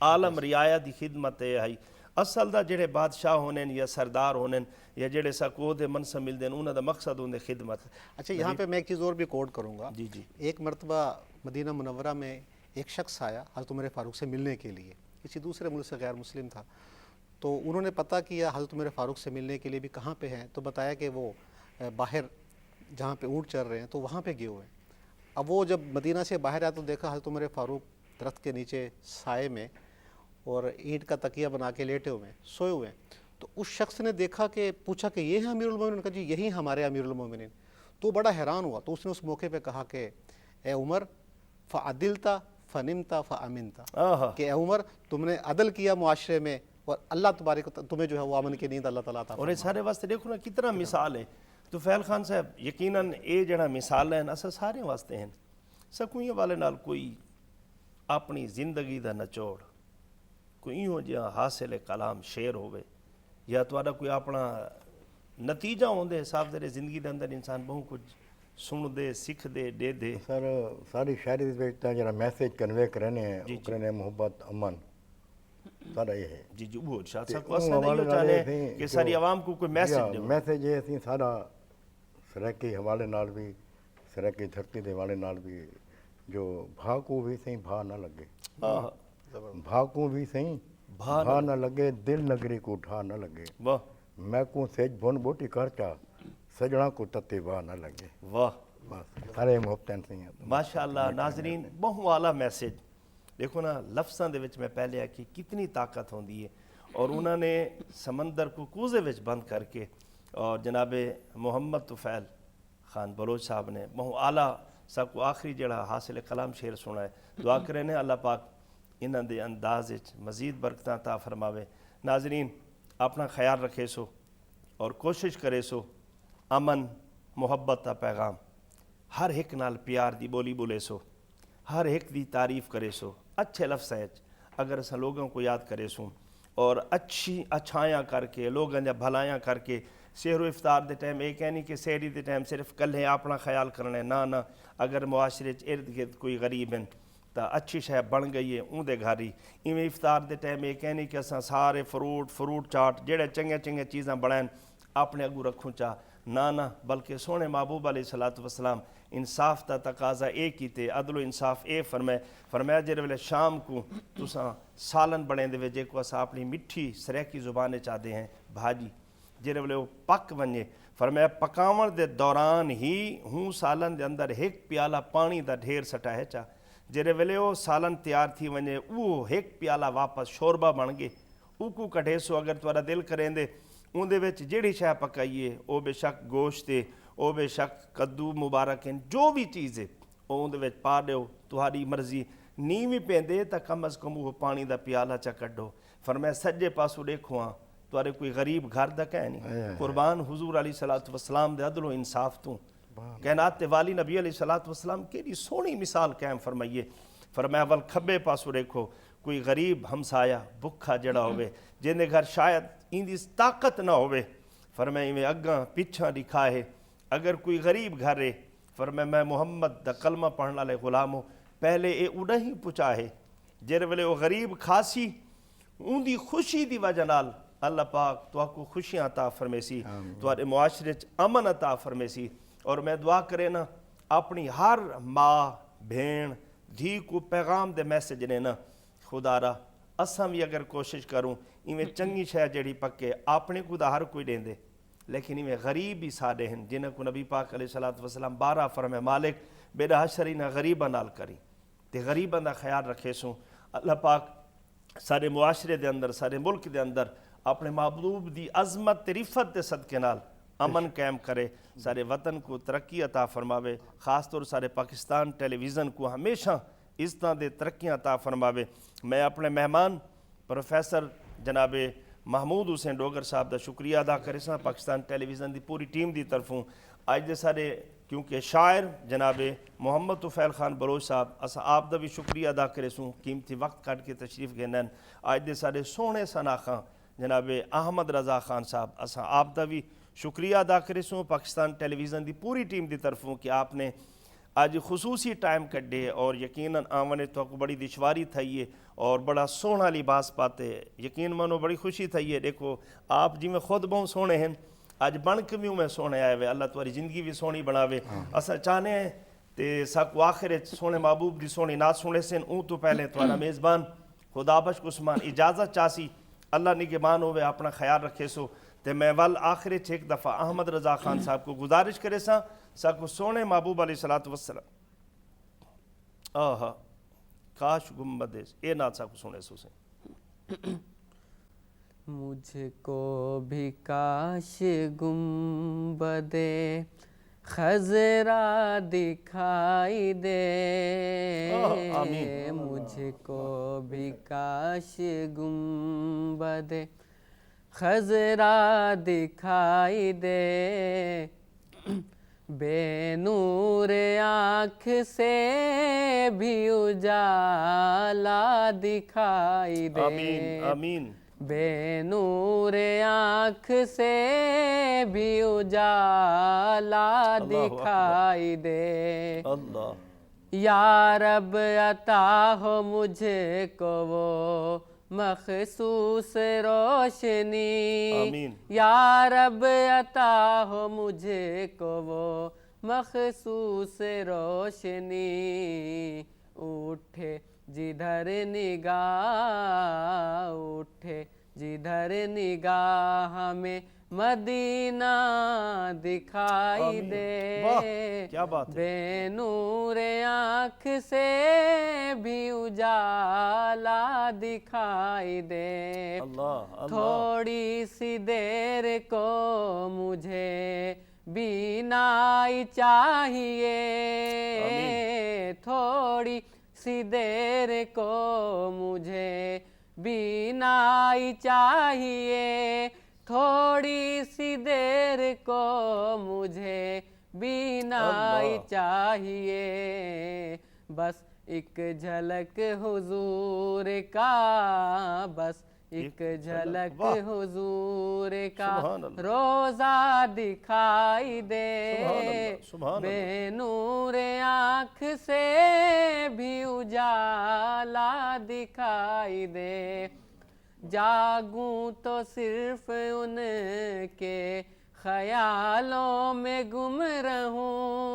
عالم رعایا دی خدمت ہے. اصل دا جڑے بادشاہ ہونے یا سردار ہونے یا جڑے سکو دے منصب مل دیں انہاں دا مقصد ہوندے خدمت. اچھا یہاں پہ میں ایک چیز اور بھی کوٹ کروں گا. جی جی. ایک مرتبہ مدینہ منورہ میں ایک شخص آیا حضرت عمر فاروق سے ملنے کے لیے, کسی دوسرے ملک سے غیر مسلم تھا. تو انہوں نے پتہ کیا حضرت عمر فاروق سے ملنے کے لیے بھی کہاں پہ ہیں, تو بتایا کہ وہ باہر جہاں پہ اونٹ چل رہے ہیں تو وہاں پہ گئے ہوئے ہیں. اب وہ جب مدینہ سے باہر آیا تو دیکھا حضرت عمر فاروق درخت کے نیچے سائے میں اور اینٹ کا تکیہ بنا کے لیٹے ہوئے ہیں, سوئے ہوئے ہیں. تو اس شخص نے دیکھا کہ پوچھا کہ یہ ہیں امیر المومنین, کہا جی یہی ہمارے امیر المومنین. تو بڑا حیران ہوا. تو اس نے اس موقع پہ کہا کہ اے عمر فعدلتا فنمتا فامنتا, کہ اے عمر تم نے عدل کیا معاشرے میں اور اللہ تبارک تمہیں جو ہے وہ امن کی نیند اللہ تعالیٰ عطا. اور یہ سارے واسطے دیکھو نا کتنا مثال ہے. تو فیل خان صاحب یقیناً یہ جڑا مثال ہے اصل سارے واسطے ہیں. سکوئیں والے نال کوئی اپنی زندگی دا نچوڑ کوئی ہو جہاں حاصل کلام شعر ہوئے یا تھوڑا کوئی اپنا نتیجہ ہوندے حساب دے زندگی دے اندر انسان بہت کچھ سن دے سکھ دے دے دے. سر ساری شاعری دے جڑا میسیج کنوے کرنے ہیں کرنے محبت امن سارا یہ ہے. جی جی وہ شاہ صاحب کو اصلا نہیں چاہنے کہ ساری عوام کو کوئی میسیج دے. میسیج یہ سی سارا سرکی حوالے نال بھی سرکی دھرتی دے حوالے نال بھی جو بھا کو بھی صحیح بھا نہ لگے, بھا کو بھی صحیح بھا نہ لگے, دل نگری کو اٹھا نہ لگے, واہ میں کو سیج بھون بوٹی کرچا سجڑا کو تتے بھا نہ لگے. واہ بس سارے محبتیں سی ہیں. ماشاءاللہ ناظرین بہت اعلیٰ میسیج. دیکھو نا لفظاں دے وچ میں پہلے آکھی کتنی طاقت ہوندی ہے, اور انہوں نے سمندر کو کوزے وچ بند کر کے, اور جناب محمد طفیل خان بلوچ صاحب نے بہت اعلیٰ سب کو آخری جڑا حاصل کلام شعر سنا ہے. دعا کریں نے اللہ پاک انہاں دے انداز وچ مزید برکتاں عطا فرماوے. ناظرین اپنا خیال رکھے سو اور کوشش کرے سو امن محبت کا پیغام ہر ایک نال پیار دی بولی بولے سو, ہر ایک دی تعریف کرے سو اچھے لفظ ہے. اگر اسا لوگوں کو یاد کرے سوں اور اچھی اچھائیاں کر کے لوگوں یا بھلائیاں کر کے سحر و افطار دے ٹائم یہ کہنی کہ سحری دے ٹائم صرف کلے اپنا خیال کرنا نہ اگر معاشرے ارد گرد کوئی غریب ہیں تو اچھی شے بن گئی ہے اون دے گھر ہی. ایویں افطار دے ٹائم یہ کہنی کہ اساں سارے فروٹ چاٹ جڑے چنگے چنگے چیزاں بنائیں اپنے اگو رکھوں چاہ نہ بلکہ سونے محبوب علیہ الصلوۃ والسلام انصاف تا تقاضا اے کیتے، عدل و انصاف اے فرمایا جڑے ویلے شام کو تساں سالن بنے دے وجے کو اساں اپنی مٹھی سریکی زبان چاہتے ہیں بھاجی جڑے ویلے وہ پک ونجے فرمایا پکاون دے دوران ہی ہوں سالن دے اندر ایک پیالہ پانی دا ڈھیر سٹا ہے چا جڑے ویلے وہ سالن تیار تھی ونجے وہ ایک پیالہ واپس شوربہ بن گئے او کو کڈھے سو اگر تہاڈا دل کریں دے اون دے وچ جیڑی شے پکائیے او بے شک گوشت ہے او بے شک کدو مبارک ہیں جو بھی چیز ہے اون دے وچ پا دیو تہاڈی مرضی نہیں بھی پیندے تا کم از کم وہ پانی دا پیالہ چا کڈو فرمایا سجے پاسو دیکھو ہاں تہاڈے کوئی غریب گھر دا کہہ نہیں قربان حضور علیہ الصلوۃ والسلام دے عدل و انصاف تو کائنات تے والی نبی علیہ الصلوۃ والسلام کیڑی سونی مثال قائم فرمائیے فرمایا ول کھبے پاسو دیکھو کوئی غریب ہمسایا بکھا جڑا ہوئے جن دے گھر شاید اندی طاقت نہ ہوئے فرمایا میں اگاں پیچھاں دکھا ہے اگر کوئی غریب گھر ہے فرمایا میں محمد دا کلمہ پڑھن والے غلام ہوں پہلے اے اڑا ہی پچا ہے جڑے ویلے وہ غریب کھاسی اون دی خوشی دی وجہ نال اللہ پاک تو کو خوشیاں عطا فرمیسی تواڈے معاشرے چ امن عطا فرمیسی اور میں دعا کرے نا اپنی ہر ماں بھین دھی کو پیغام دے میسج نے نا خدا را اساں بھی اگر کوشش کروں ایویں چنگی شے جڑی پکے اپنے کو دا ہر کوئی دیندے لیکن ایویں غریب بھی ساڈے ہیں جنہاں کو نبی پاک علیہ الصلوۃ والسلام بارہ فرمائے مالک بیڑا حشر نہ غریباں نال کری تے غریباں دا خیال رکھے سوں اللہ پاک سارے معاشرے دے اندر سارے ملک دے اندر اپنے محبوب دی عظمت تے رفت دے صدقے نال امن قائم کرے سارے وطن کو ترقی عطا فرماوے خاص طور سارے پاکستان ٹیلی ویژن کو ہمیشہ اس طرح دے ترقیاں عطا فرماوے میں اپنے مہمان پروفیسر جناب محمود حسین ڈوگر صاحب دا شکریہ ادا کرے ساں پاکستان ٹیلی ویژن دی پوری ٹیم دی طرفوں اج دے سارے کیونکہ شاعر جناب محمد طفیل خان بلوچ صاحب اساں آپ دا بھی شکریہ ادا کرے سوں قیمتی وقت کٹ کے تشریف گئے اج دے سارے سونے سناخاں جناب احمد رضا خان صاحب اساں آپ دا بھی شکریہ ادا کرے سوں پاکستان ٹیلی ویژن دی پوری ٹیم دی طرفوں کہ آپ نے آج خصوصی ٹائم کڈے اور یقیناً آمنے تو کو بڑی دشواری تھائیے اور بڑا سونا لباس پاتے یقین منو بڑی خوشی تھائیے دیکھو آپ جی میں خود بہت سونے ہیں آج بن کے بھی میں سونے آئے ہوئے اللہ تمہاری زندگی بھی سونی بناوے اسا چاہنے ہیں تے ساکو آخر سونے محبوب دی سونی نات سونے سن اون تو پہلے تمہارا میزبان خدا بخش عثمان اجازت چاسی اللہ نگہبان ہوئے اپنا خیال رکھے سو تے میں ول آخر ایک دفعہ احمد رضا خان صاحب کو گزارش کرے سا ساکو سونے محبوب علیہ الصلوۃ والسلام آہا کاش گنبد اے نات ساکو سونے سو سے مجھ کو بھی کاش گنبد خضرا دکھائی دے مجھ کو بھی کاش گنبد خضرا دکھائی دے بے نور آنکھ سے بھی اجالا دکھائی دے آمین آمین بے نور آنکھ سے بھی اجالا دکھائی دے اللہ یا رب عطا ہو مجھے کو وہ مخصوص روشنی آمین یا رب عطا ہو مجھے کو وہ مخصوص روشنی اٹھے جدھر نگاہ اٹھے جدھر نگاہ ہمیں مدینہ دکھائی دے کیا بات ہے بے نور آنکھ سے بھی اجالا دکھائی دے اللہ تھوڑی سی دیر کو مجھے بینائی چاہیے تھوڑی سی دیر کو مجھے بینائی چاہیے تھوڑی سی دیر کو مجھے بینائی چاہیے بس ایک جھلک حضور کا بس ایک جھلک حضور کا روزہ دکھائی دے بے نور آنکھ سے بھی اجالا دکھائی دے جاگوں تو صرف ان کے خیالوں میں گم رہوں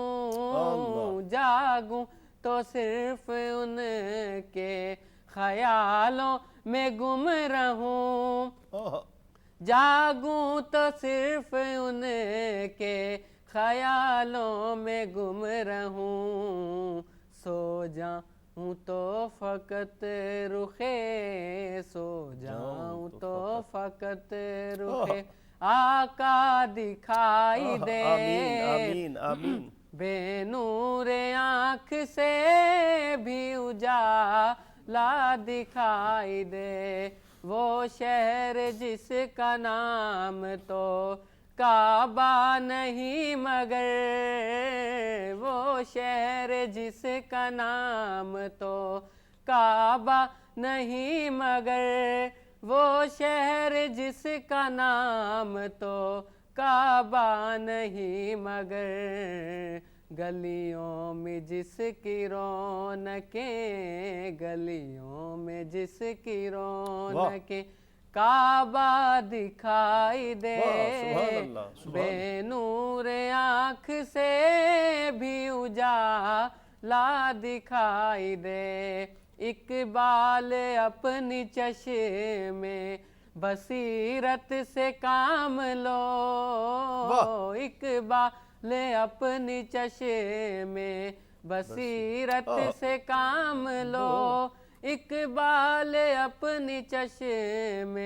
جاگوں تو صرف ان کے خیالوں میں گم رہوں جاگوں تو صرف ان کے خیالوں میں گم رہوں سو جاؤں تو فقط رخے سو جاؤں تو فقط رخے آقا دکھائی دے آمین آمین بے نور آنکھ سے بھی اجالا دکھائی دے وہ شہر جس کا نام تو کعبہ نہیں مگر وہ شہر جس کا نام تو کعبہ نہیں مگر وہ شہر جس کا نام تو کعبہ نہیں مگر گلیوں میں جس کی رونقیں گلیوں میں جس کی رونقیں کعبہ دکھائی دے بے نور آنکھ سے بھی اجالا دکھائی دے اقبال اپنی چشم بصیرت سے کام لو اقبال اپنی چشم بصیرت سے کام لو اقبال اپنی چشم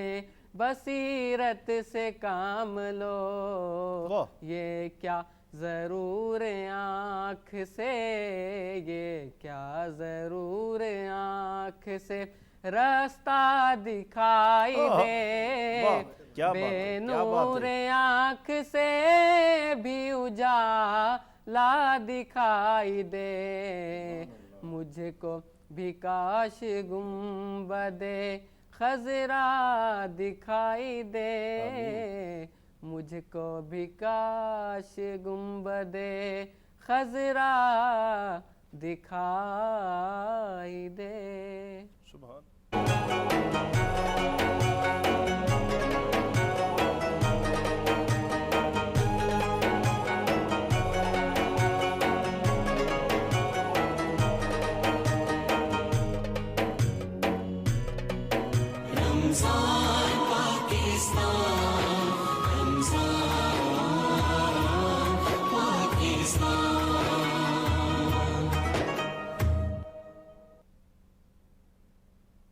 بصیرت سے کام لو یہ کیا ضرور آنکھ سے یہ کیا ضرور آنکھ سے راستہ دکھائی دے بے نور آنکھ سے بھی اجالا دکھائی دے مجھ کو بھی کاش گنبد خضرا دکھائی دے مجھ کو بھی کاش گنبد خضرا دکھائی دے سبحان رمضان